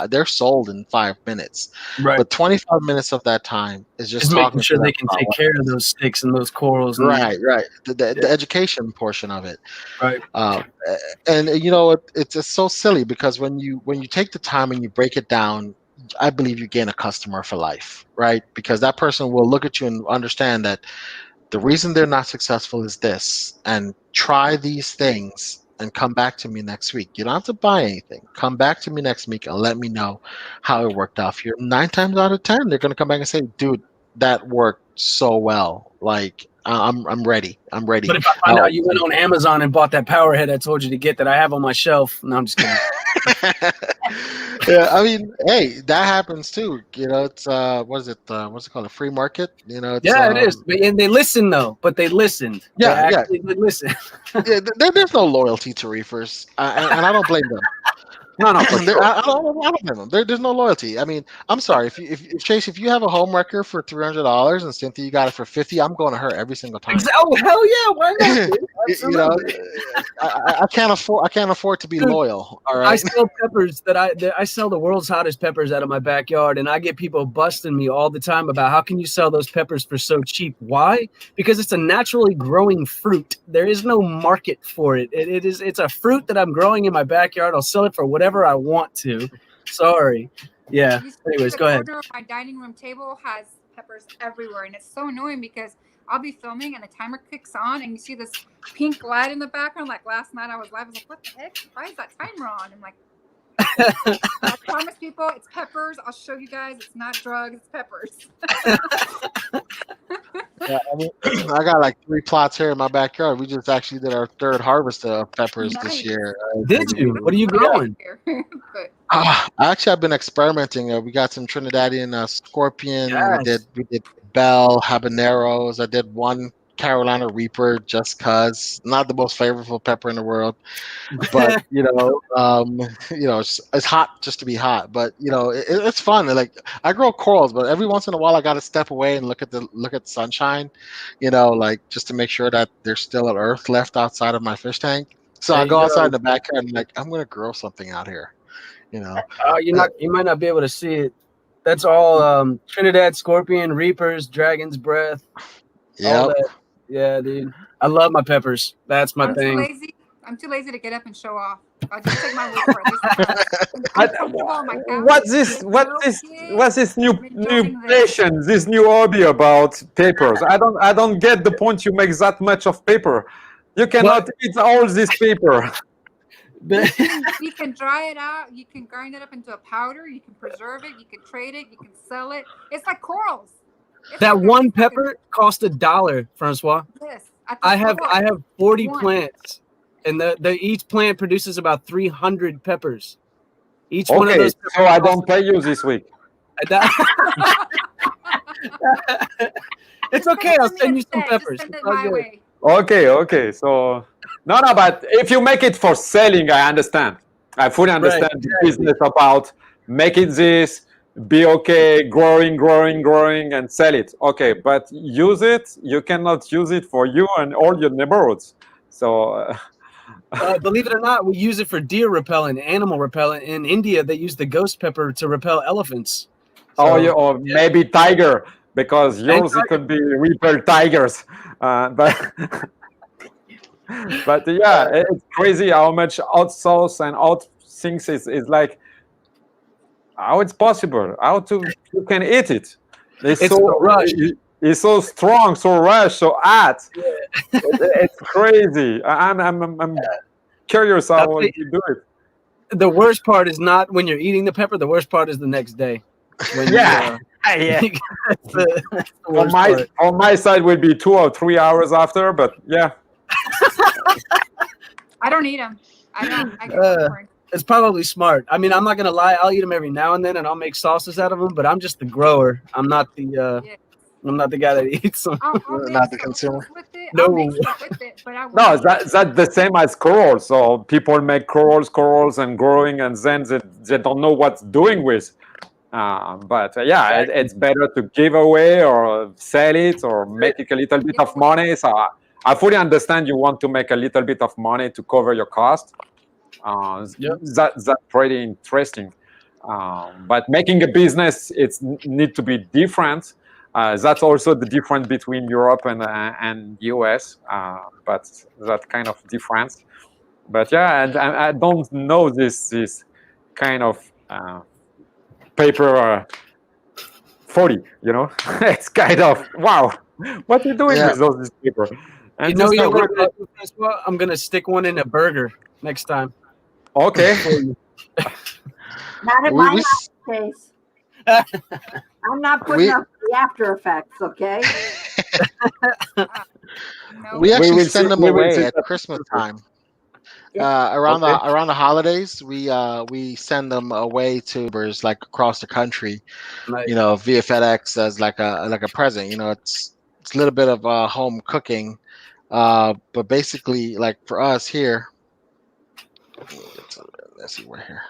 They're sold in 5 minutes. Right. But 25 minutes of that time is just talking making sure to they can take care of those sticks and those corals. Right. The education portion of it. Right. And it's just so silly because when you take the time and you break it down, I believe you gain a customer for life, right? Because that person will look at you and understand that the reason they're not successful is this, and try these things and come back to me next week. You don't have to buy anything. Come back to me next week and let me know how it worked out for you. 9 times out of 10, they're gonna come back and say, "Dude, that worked so well. Like, I'm ready. I'm ready." But if I find out you went on Amazon and bought that power head I told you to get that I have on my shelf, no, I'm just kidding. Yeah, I mean, hey, that happens too. You know, it's what is it? What's it called? A free market? You know, it's, Yeah, it is. And they listen though, but they listened. Yeah, they actually did listen. yeah. There's no loyalty to reefers, and I don't blame them. No, for sure. I don't blame them. There's no loyalty. I mean, I'm sorry if Chase, if you have a home wrecker for $300 and Cynthia, you got it for 50, I'm going to her every single time. Oh hell yeah! Why not? Dude? You know, Absolutely. I can't afford to be Dude, loyal. All I right. sell peppers I sell the world's hottest peppers out of my backyard, and I get people busting me all the time about how can you sell those peppers for so cheap? Why? Because it's a naturally growing fruit. There is no market for it. It's a fruit that I'm growing in my backyard. I'll sell it for whatever I want to. Sorry. Yeah. You see Anyways, the go ahead. corner of my dining room table has peppers everywhere, and it's so annoying because I'll be filming and the timer kicks on, and you see this pink light in the background. Like last night, I was live. I was like, "What the heck? Why is that timer on?" I'm like, "I promise people, it's peppers. I'll show you guys. It's not drugs. It's peppers." Yeah, I mean, I got like 3 plots here in my backyard. We just actually did our 3rd harvest of peppers this Nice. year. Did you? What are you growing? But Actually, I've been experimenting. We got some Trinidadian scorpion. Yes. We did bell habaneros. I did one Carolina Reaper just cause. Not the most flavorful pepper in the world, but it's hot just to be hot. But it's fun. Like I grow corals, but every once in a while I got to step away and look at the sunshine. Like just to make sure that there's still an earth left outside of my fish tank. So There I you go go. outside in the backyard and like I'm gonna grow something out here. You might not be able to see it. That's all Trinidad scorpion, reapers, dragon's breath. All Yep. that. Yeah, dude. I love my peppers. That's my I'm thing. I'm too lazy to get up and show off. I'll just take my word for it. I'm comfortable on my couch. What's this new passion, this new hobby about papers? I don't get the point. You make that much of paper. You cannot eat all this paper. You can dry it out. You can grind it up into a powder. You can preserve it. You can trade it. You can sell it. It's like corals. That one pepper cost $1, Francois. Yes. I have 40 plants, and the each plant produces about 300 peppers. Each one of those. So I don't pay you this week. It's okay. I'll send you some peppers. Send it my way. Okay. So no, but if you make it for selling, I understand. I fully understand the business about making this, be okay, growing, and sell it. Okay, but use it. You cannot use it for you and all your neighborhoods. So. Believe it or not, we use it for deer repellent, animal repellent. In India, they use the ghost pepper to repel elephants. So, or maybe tiger, because yours it could be reaper tigers. But yeah, it's crazy how much outsource and out things is like how it's possible. You can eat it. It's so rush. It's so strong, so rush, so hot. Yeah. It's crazy. I'm curious how you do it. The worst part is not when you're eating the pepper. The worst part is the next day. When yeah. That's the on my side would be 2 or 3 hours after, but yeah. I don't eat them. I get it's probably smart. I mean, I'm not gonna lie. I'll eat them every now and then, and I'll make sauces out of them. But I'm just the grower. I'm not the. I'm not the guy that eats them. I'll not the consumer. No, that's the same as corals. So people make corals and growing, and then they don't know what's doing with. But it's better to give away or sell it or make a little bit of money. So I fully understand you want to make a little bit of money to cover your cost. That's pretty interesting. But making a business, it need to be different. That's also the difference between Europe and US. But that kind of difference. But yeah, and I don't know this kind of paper 40. It's kind of wow. What are you doing with all this paper? And You know, this you know is what really- I'm gonna stick one in a burger next time. okay. Not in We- my we house, Chase. I'm not putting We- up the after effects, okay? No. We actually will send see- them we will away see at that. Christmas time. Yeah. Around Okay. the holidays, we send them away to neighbors like across the country. Nice. You know, via FedEx as like a present. You know, it's a little bit of home cooking, but basically, like for us here, let's see, we're here.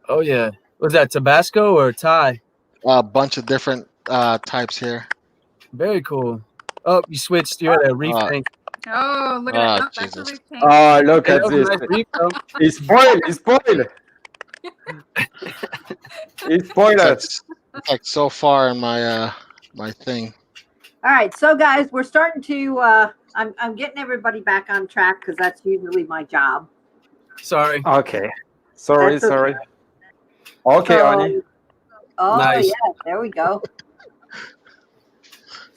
Oh yeah. Was that Tabasco or Thai? A bunch of different types here. Very cool. Oh, you switched. You're at a reef tank. Oh, look at Oh, that. Nope, that's a Jesus. reef tank. Oh, look Hey, at that was a this. nice reef, though. It's spoiled. It's spoiled. It's spoiled. It's like so far in my my thing. All right, so guys, we're starting to. I'm getting everybody back on track because that's usually my job. Sorry. Okay. Sorry, That's okay. sorry. Okay, So- Ani. Oh Nice. yeah, there we go.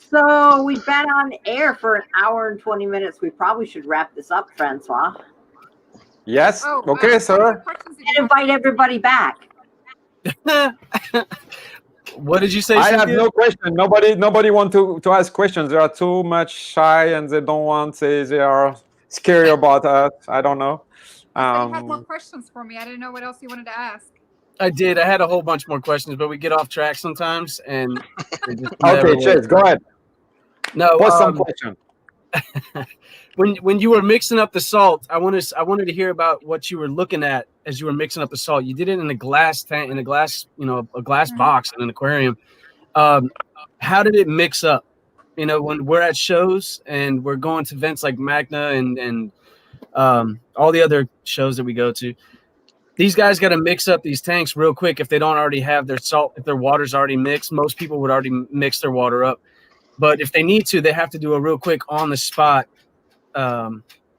So we've been on air for an hour and 20 minutes. We probably should wrap this up, Francois, Yes. Oh, Okay, what sir. questions did and you invite everybody back. What did you say? I have Cynthia? no question. Nobody want to ask questions. They are too much shy and they don't want. They are scary about us. I don't know. I thought you had more questions for me. I didn't know what else you wanted to ask. I did. I had a whole bunch more questions, but we get off track sometimes, and it just Okay, never Chase, works. go ahead. No, Post some question. when you were mixing up the salt, I wanted to hear about what you were looking at as you were mixing up the salt. You did it in a glass tank, in a glass, a glass box in an aquarium. How did it mix up? You know, when we're at shows and we're going to events like Magna and all the other shows that we go to, these guys got to mix up these tanks real quick if they don't already have their salt. If their water's already mixed, most people would already mix their water up. But if they need to, they have to do a real quick on the spot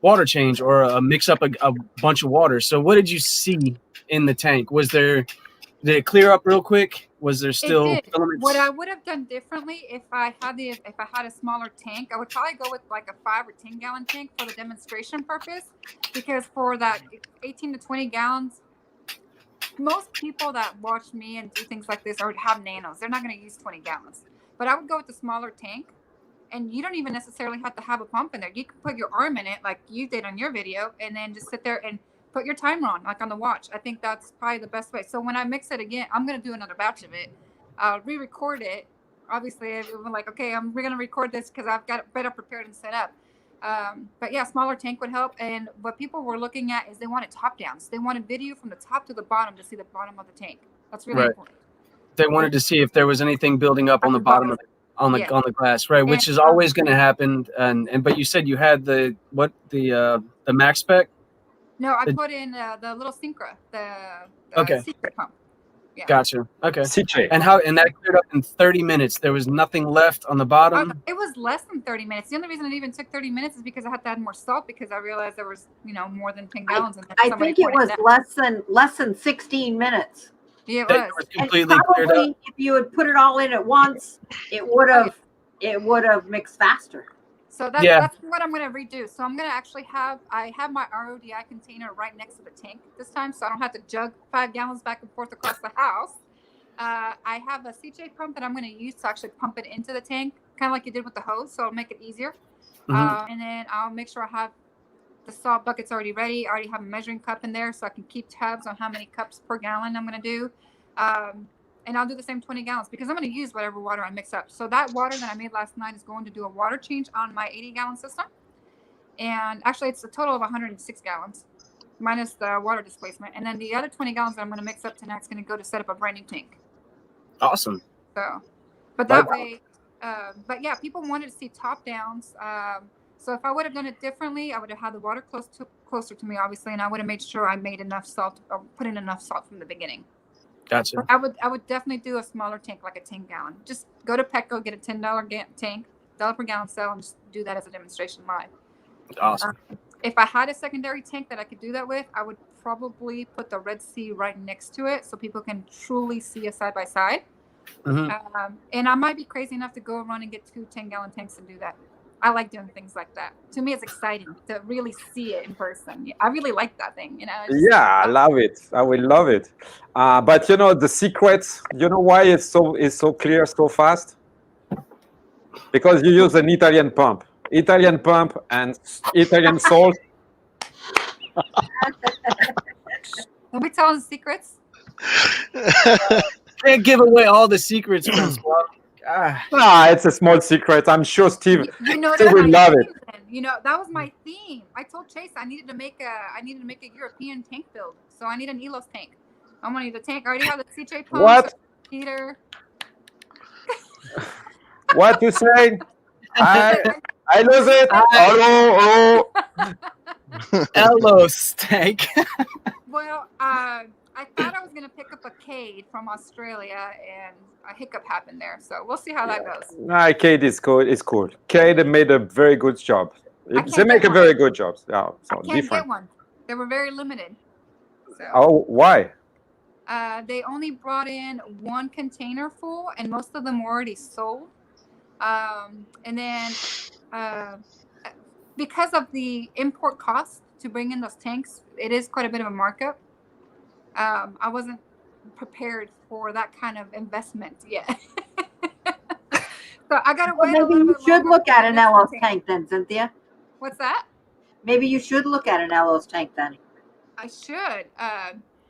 water change or mix up a bunch of water. So what did you see in the tank? Did it clear up real quick? Was there still It did. filaments? What I would have done differently if I had a smaller tank, I would probably go with like a 5 or 10 gallon tank for the demonstration purpose, because for that 18 to 20 gallons, most people that watch me and do things like this or have nanos, they're not going to use 20 gallons. But I would go with the smaller tank, and you don't even necessarily have to have a pump in there. You can put your arm in it like you did on your video, and then just sit there and put your timer on, like on the watch. I think that's probably the best way. So when I mix it again, I'm going to do another batch of it. I'll re-record it. Obviously, I'm like, okay, we're going to record this because I've got it better prepared and set up. But yeah, smaller tank would help. And what people were looking at is they wanted top downs. They wanted video from the top to the bottom to see the bottom of the tank. That's really important. They wanted to see if there was anything building up on the bottom of it, on the glass, right? Which is always going to happen. But you said you had the max spec. No, I put in the little Syncra, the secret pump. Yeah. Gotcha. Okay. CJ. And that cleared up in 30 minutes. There was nothing left on the bottom. It was less than 30 minutes. The only reason it even took 30 minutes is because I had to add more salt, because I realized there was, more than 10 gallons in there. I think it was less than 16 minutes. Yeah, it That was. was completely cleared up. Probably if you had put it all in at once, it would have mixed faster. So that's what I'm going to redo. So I'm going to actually I have my RODI container right next to the tank this time, so I don't have to jug 5 gallons back and forth across the house. I have a CJ pump that I'm going to use to actually pump it into the tank, kind of like you did with the hose, so it'll make it easier. And then I'll make sure I have the salt buckets already ready. I already have a measuring cup in there, so I can keep tabs on how many cups per gallon I'm going to do. And I'll do the same 20 gallons because I'm going to use whatever water I mix up. So that water that I made last night is going to do a water change on my 80-gallon system. And actually, it's a total of 106 gallons, minus the water displacement. And then the other 20 gallons that I'm going to mix up tonight is going to go to set up a brand new tank. Awesome. So, but that way, but yeah, people wanted to see top downs. So if I would have done it differently, I would have had the water closer to me, obviously, and I would have made sure I made enough salt or put in enough salt from the beginning. Gotcha. But I would definitely do a smaller tank, like a 10 gallon. Just go to Petco, get a $10 tank, $1 per gallon sale, and just do that as a demonstration live. Awesome. If I had a secondary tank that I could do that with, I would probably put the Red Sea right next to it so people can truly see it side by side. And I might be crazy enough to go run and get 2 10-gallon tanks and do that. I like doing things like that. To me, it's exciting to really see it in person. I really like that thing. Yeah, I love it. I will love it. But the secret. You know why it's so clear so fast? Because you use an Italian pump and Italian salt. Can we tell the secrets? Can't give away all the secrets, Francois. It's a small secret. I'm sure Steve Steve will love it. That was my theme. I told Chase I needed to make a European tank build. So I need an Elos tank. I'm gonna need a tank. I already have the CJ pump. What? Heater. What you saying? I lose it. Hello. Elos tank. Well, I thought I was gonna pick up a Cade from Australia, and a hiccup happened there. So we'll see how that goes. Kate is cool. It's cool. Kate made a very good job. They make a very good job. Yeah, so I can't different. get one. They were very limited. So. Oh, why? They only brought in one container full, and most of them were already sold. And then because of the import cost to bring in those tanks, it is quite a bit of a markup. I wasn't prepared for that kind of investment yet. So I gotta wait. Maybe you should look at an Elos tank then, Cynthia. What's that? Maybe you should look at an Elos tank then. I should.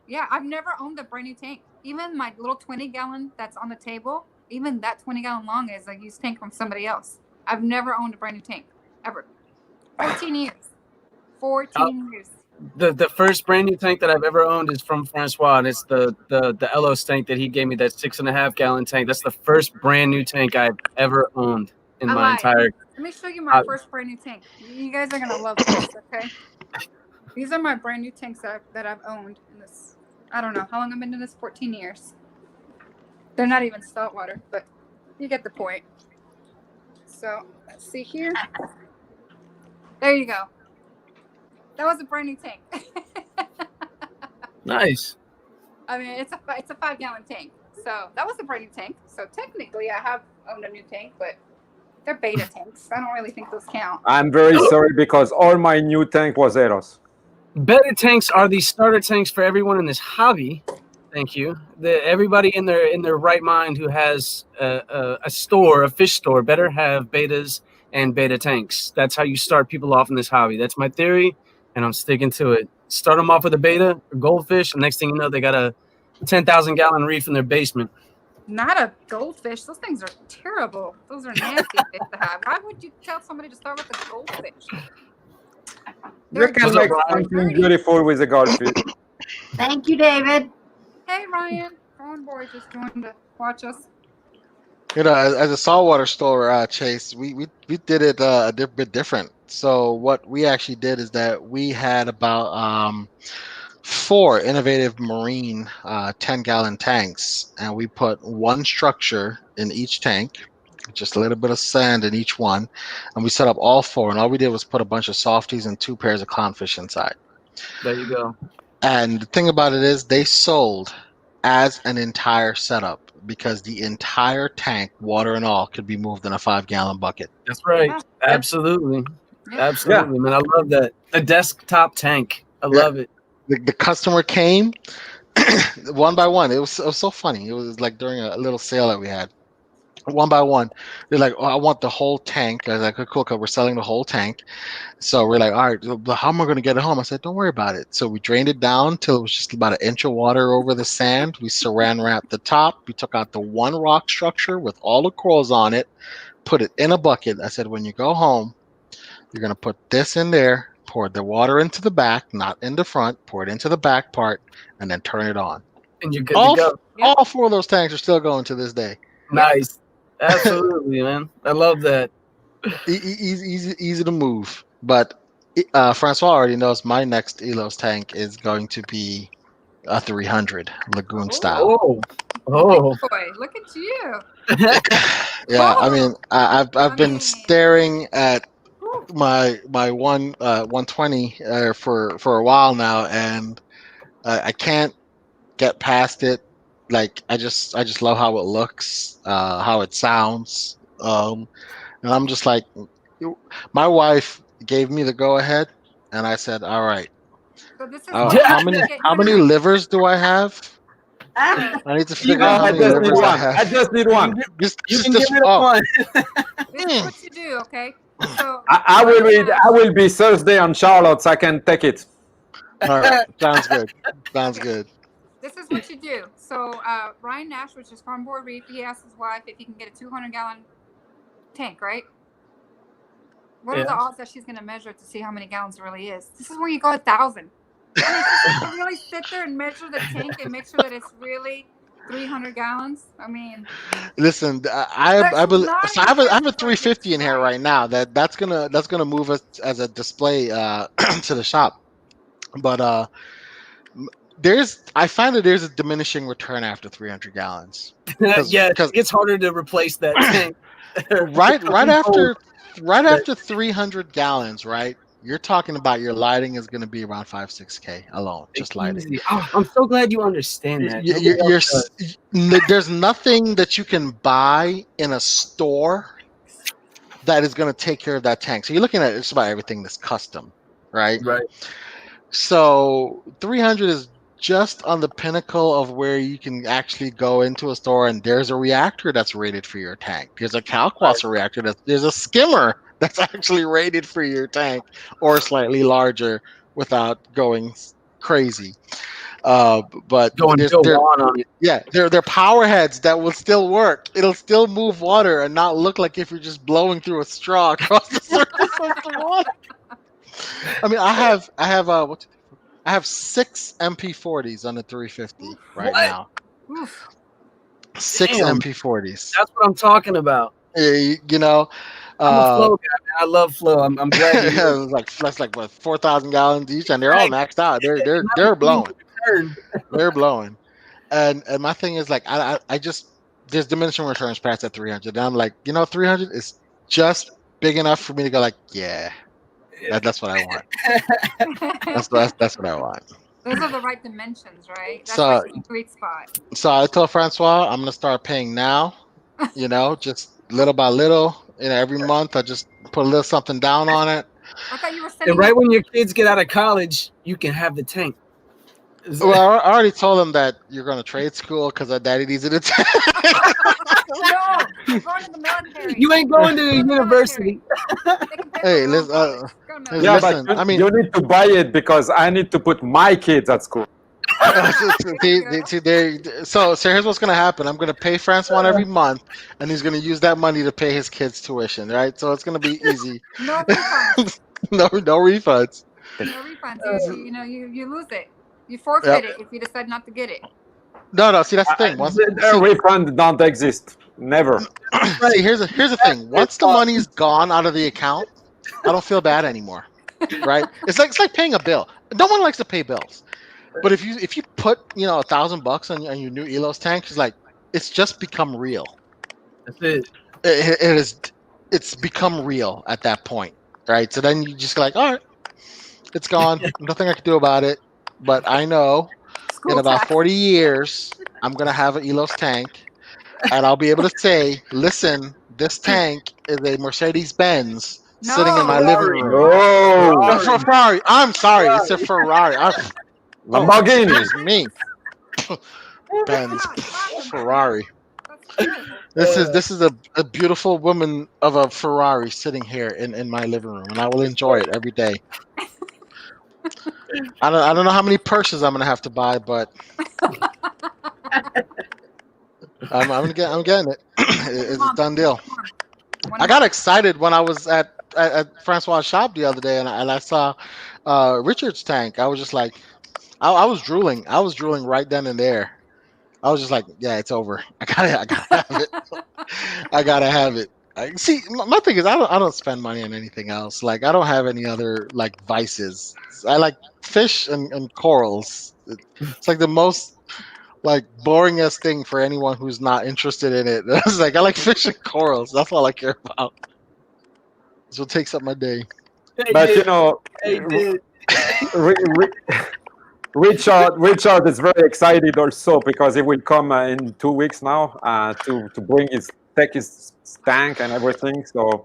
Yeah, I've never owned a brand new tank. Even my little 20-gallon that's on the table, even that 20-gallon long is a used tank from somebody else. I've never owned a brand new tank, ever. 14 years. 14 years. The first brand new tank that I've ever owned is from Francois, and it's the Elos tank that he gave me, that 6.5-gallon tank. That's the first brand new tank I've ever owned in my entire. Let me show you my first brand new tank. You guys are gonna love this, okay? These are my brand new tanks that I've owned in this. I don't know how long I've been in this. 14 years. They're not even saltwater, but you get the point. So let's see here. There you go. That was a brand new tank. Nice. I mean, it's a 5-gallon tank. So that was a brand new tank. So technically, I have owned a new tank, but they're beta tanks. I don't really think those count. I'm very sorry because all my new tank was Eros. Beta tanks are the starter tanks for everyone in this hobby. Thank you. Everybody in their right mind who has a fish store, better have betas and beta tanks. That's how you start people off in this hobby. That's my theory, and I'm sticking to it. Start them off with a beta, a goldfish, and next thing you know, they got a 10,000-gallon reef in their basement. Not a goldfish. Those things are terrible. Those are nasty fish to have. Why would you tell somebody to start with a goldfish? You can make something beautiful with a goldfish. Thank you, David. Hey, Ryan. Phone boy just joined to watch us. As a saltwater store, Chase, we did it a bit different. So what we actually did is that we had about 4 innovative marine 10-gallon tanks, and we put one structure in each tank, just a little bit of sand in each one, and we set up all 4, and all we did was put a bunch of softies and 2 pairs of clownfish inside. There you go. And the thing about it is they sold as an entire setup because the entire tank, water and all, could be moved in a 5-gallon bucket. That's right. Absolutely. Absolutely, man. I love that. A desktop tank. I love it. The customer came one by one. It was so funny. It was like during a little sale that we had. One by one, they're like, "Oh, I want the whole tank." I was like, "Cool, we're selling the whole tank." So we're like, "All right, how am I going to get it home?" I said, "Don't worry about it." So we drained it down till it was just about 1 inch of water over the sand. We saran wrapped the top. We took out the one rock structure with all the corals on it, put it in a bucket. I said, "When you go home, you're going to put this in there, pour the water into the back, not in the front, pour it into the back part, and then turn it on." And you're good to go. All 4 of those tanks are still going to this day. Nice. Absolutely, man. I love that. Easy to move. But Francois already knows my next Elos tank is going to be a 300 Lagoon style. Oh boy, look at you. Yeah, I mean, I've been staring at my 120 for a while now, and I can't get past it. Like I just love how it looks, how it sounds, and I'm just like, my wife gave me the go ahead, and I said, "All right, So this is how many livers do I have? Ah, I need to figure out how I many just need livers I one. I have." just need one. You can give it a one. This is what you do, okay? So I will read. I will be Thursday on Charlotte, so I can take it. All right, sounds good. Sounds Okay. good. This is what you do. So Ryan Nash, which is from Board Reef, he asked his wife if he can get a 200-gallon tank, right? What are the odds that she's going to measure to see how many gallons it really is? This is where you go 1,000. I mean, to really sit there and measure the tank and make sure that it's really 300 gallons. I mean, Listen, I believe. So I have a 350 in here right now. That's gonna move us as a display to the shop. But I find that there's a diminishing return after 300 gallons. Yeah, it's harder to replace that tank. right after 300 gallons, right? You're talking about your lighting is going to be around 5-6K alone, just lighting. Oh, I'm so glad you understand that. There's nothing that you can buy in a store that is going to take care of that tank. So you're looking at just about everything that's custom, right? Right. So 300 is just on the pinnacle of where you can actually go into a store and there's a reactor that's rated for your tank. There's a Kalkwasser reactor. There's a skimmer that's actually rated for your tank or slightly larger without going crazy. But Going there's, Bill Wan on it. yeah, they're power heads that will still work. It'll still move water and not look like if you're just blowing through a straw across the surface of the water. I mean, I have 6 MP40s on the 350 right now. oof. 6 Damn. MP40s. That's what I'm talking about. You know, I'm a flow guy, man. I love flow. I'm glad you know. that's like what 4,000 gallons each, and they're all maxed out. They're blowing. They're blowing. And my thing is like I just there's diminishing returns past that 300. And I'm like, 300 is just big enough for me to go like, yeah. That's what I want. That's what I want. Those are the right dimensions, right? That's So- like the sweet spot. So I told Francois I'm gonna start paying now. Just little by little. Every month I just put a little something down on it. I thought you were setting And right when your kids get out of college, you can have the tank. Well, I already told them that you're going to trade school because our daddy needs it. No, you're going to the military. You ain't going to Go to the university. Hey, listen. listen. Yeah, Listen, but I mean- you need to buy it because I need to put my kids at school. So here's what's going to happen. I'm going to pay Francois every month, and he's going to use that money to pay his kids' tuition, right? So it's going to be easy. No refunds. No refunds. No refunds. You lose it. You forfeit it if you decide not to get it. No. See, that's the thing. The refund don't exist. Never. See, here's the thing. Once the money's gone out of the account, I don't feel bad anymore, right? It's like paying a bill. No one likes to pay bills, but if you put $1,000 on your new Elos tank, it's just become real. That's it. It's become real at that point, right? So then you just like, all right, it's gone. Nothing I can do about it. But I know in about 40 years, I'm going to have an Elos tank, and I'll be able to say, listen, this tank is a Mercedes-Benz sitting in my living room. No. No, Ferrari. I'm sorry. It's a Ferrari. Lamborghini. Excuse me. Benz. Ferrari. This is a beautiful woman of a Ferrari sitting here in my living room, and I will enjoy it every day. I don't know how many purses I'm gonna have to buy, but I'm getting it. It's a done deal. I got excited when I was at Francois' shop the other day, and I saw Richard's tank. I was just like, I was drooling. I was drooling right then and there. I was just like, yeah, it's over. I gotta have it. I gotta have it. See, my thing is, I don't spend money on anything else. Like, I don't have any other like vices. I like fish and corals. It's like the most like boringest thing for anyone who's not interested in it. It's like I like fish and corals. That's all I care about. That's what takes up my day. But Richard is very excited also because he will come in 2 weeks now to bring his tank and everything. So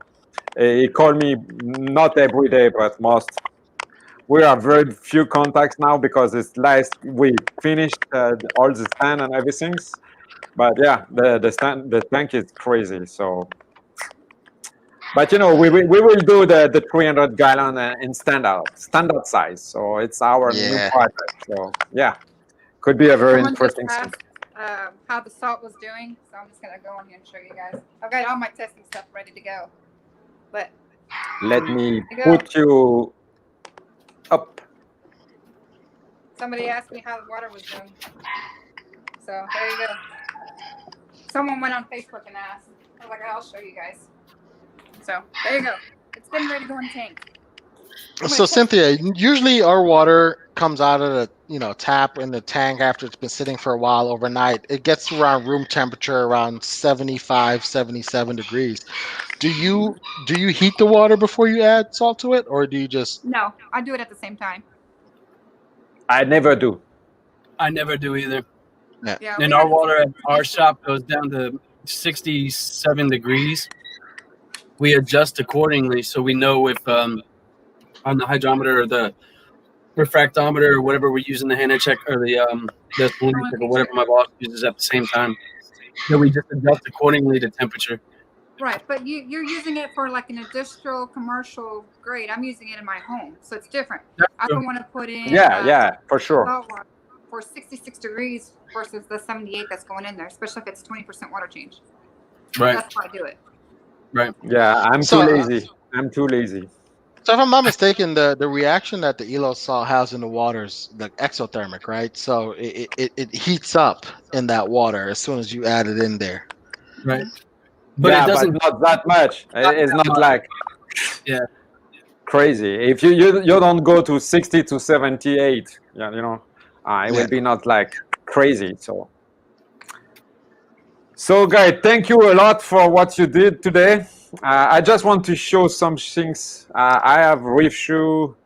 He called me not every day, but most. We have very few contacts now because it's last we finished all the stand and everything. But yeah, the tank is crazy. So, but we will do the 300 gallon in standard size. So it's our new Yeah. project. So yeah, could be a very Someone just interesting thing. asked how the salt was doing, so I'm just gonna go on here and show you guys. I've got all my testing stuff ready to go, but Let me you go. put you up. Somebody asked me how the water was doing, so there you go. Someone went on Facebook and asked. I was like, I'll show you guys. So there you go. It's getting ready to go in the tank. So Cynthia, usually our water comes out of the tap in the tank after it's been sitting for a while overnight. It gets around room temperature around 75, 77 degrees. Do you heat the water before you add salt to it, or do you just? No, I do it at the same time. I never do. I never do either. Yeah. And our water at our shop goes down to 67 degrees. We adjust accordingly, so we know if on the hydrometer or the refractometer or whatever we're using, the hand check or the balloon check or whatever my boss uses at the same time, that we just adjust accordingly to temperature. Right, but you're using it for like an industrial commercial grade. I'm using it in my home, so it's different. I don't want to put in Yeah, for sure. salt water for 66 degrees versus the 78 that's going in there, especially if it's 20% water change. Right. That's why I do it. Right. Yeah, I'm too lazy. I'm too lazy. So if I'm not mistaken, the reaction that the Elo salt has in the water is like exothermic, right? So it heats up in that water as soon as you add it in there. Right. But yeah, it doesn't. But not that much. It's not like crazy. If you don't go to 60 to 78, it will be not like crazy. So guys, thank you a lot for what you did today. I just want to show some things. I have Reef Shoe.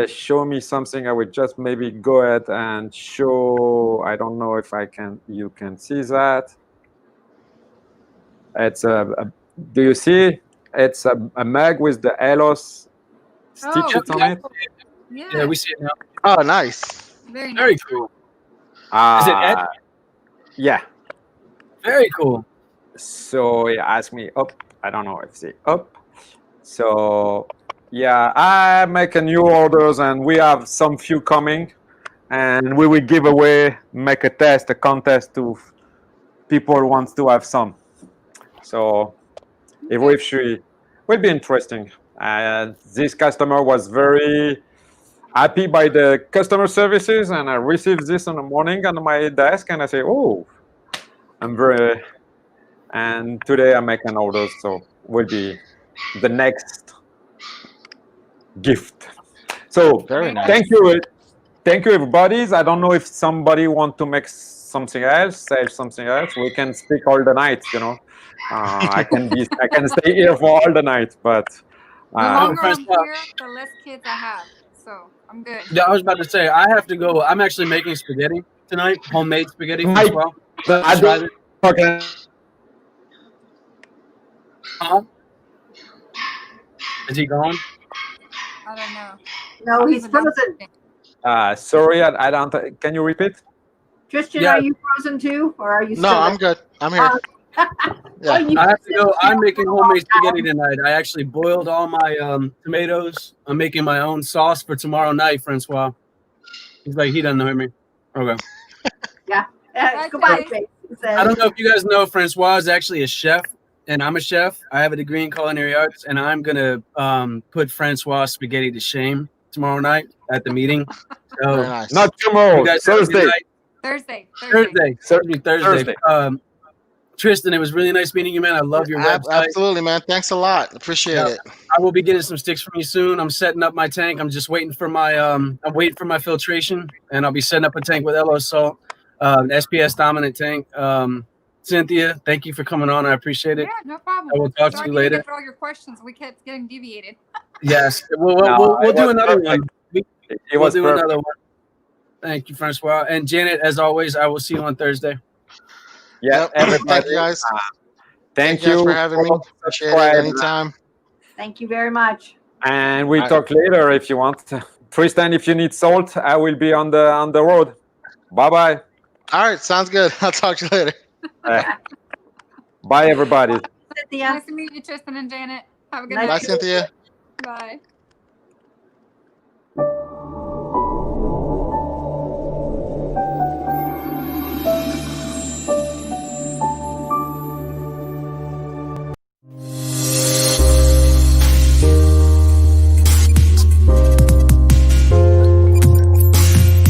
Show me something. I would just maybe go ahead and show. I don't know if you can see that. It's do you see? It's a mug with the Elos stitches on it. Yeah, we see it now. Oh, nice. Very Very nice. cool. Is it Ed? Yeah. Very cool. So he asked me up. I don't know if it's up. So yeah, I'm making new orders and we have some few coming, and we will give away, make a contest to people who wants to have some. So it will be interesting. This customer was very happy by the customer services, and I received this in the morning on my desk, and I say, oh, and today I'm making orders, so will be the next gift. So Very nice. Thank you everybody. I don't know if somebody want to make something else, say something else. We can speak all the night, I can stay here for all the night, but The longer I'm here, the less kids I have, so I'm good. Yeah, I was about to say I have to go. I'm actually making spaghetti tonight, homemade spaghetti as well. Okay. Huh? Is he gone? I don't know. No, he's frozen. Sorry, I don't. Can you repeat? Tristan, are you frozen too, or are you? No, I'm good. I'm here. I have to go. I'm making homemade spaghetti tonight. I actually boiled all my tomatoes. I'm making my own sauce for tomorrow night, Francois. He's like, he doesn't know me. Okay. Yeah. Goodbye, Jake. I don't know if you guys know, Francois is actually a chef, and I'm a chef. I have a degree in culinary arts, and I'm gonna put Francois spaghetti to shame tomorrow night at the meeting. So nice. Not tomorrow. Thursday. Thursday. Tristan, it was really nice meeting you, man. I love your website. Absolutely, man. Thanks a lot. Appreciate it. I will be getting some sticks from you soon. I'm setting up my tank. I'm just waiting for my I'm waiting for my filtration, and I'll be setting up a tank with Elo salt, SPS dominant tank. Cynthia, thank you for coming on. I appreciate it. Yeah, no problem. I will talk to you later. For all your questions, we kept getting deviated. Yes, we'll do another one. We'll do another one. Thank you, Francois. And Janet, as always, I will see you on Thursday. Yeah, everybody. Thank you guys. Thank you for having me. Appreciate it anytime. Thank you very much. And we All right. talk later if you want. Tristan, if you need salt, I will be on the road. Bye-bye. All right, sounds good. I'll talk to you later. Bye, everybody. Cynthia. Nice to meet you, Tristan and Janet. Have a good Nice Bye, night. Cynthia. Bye.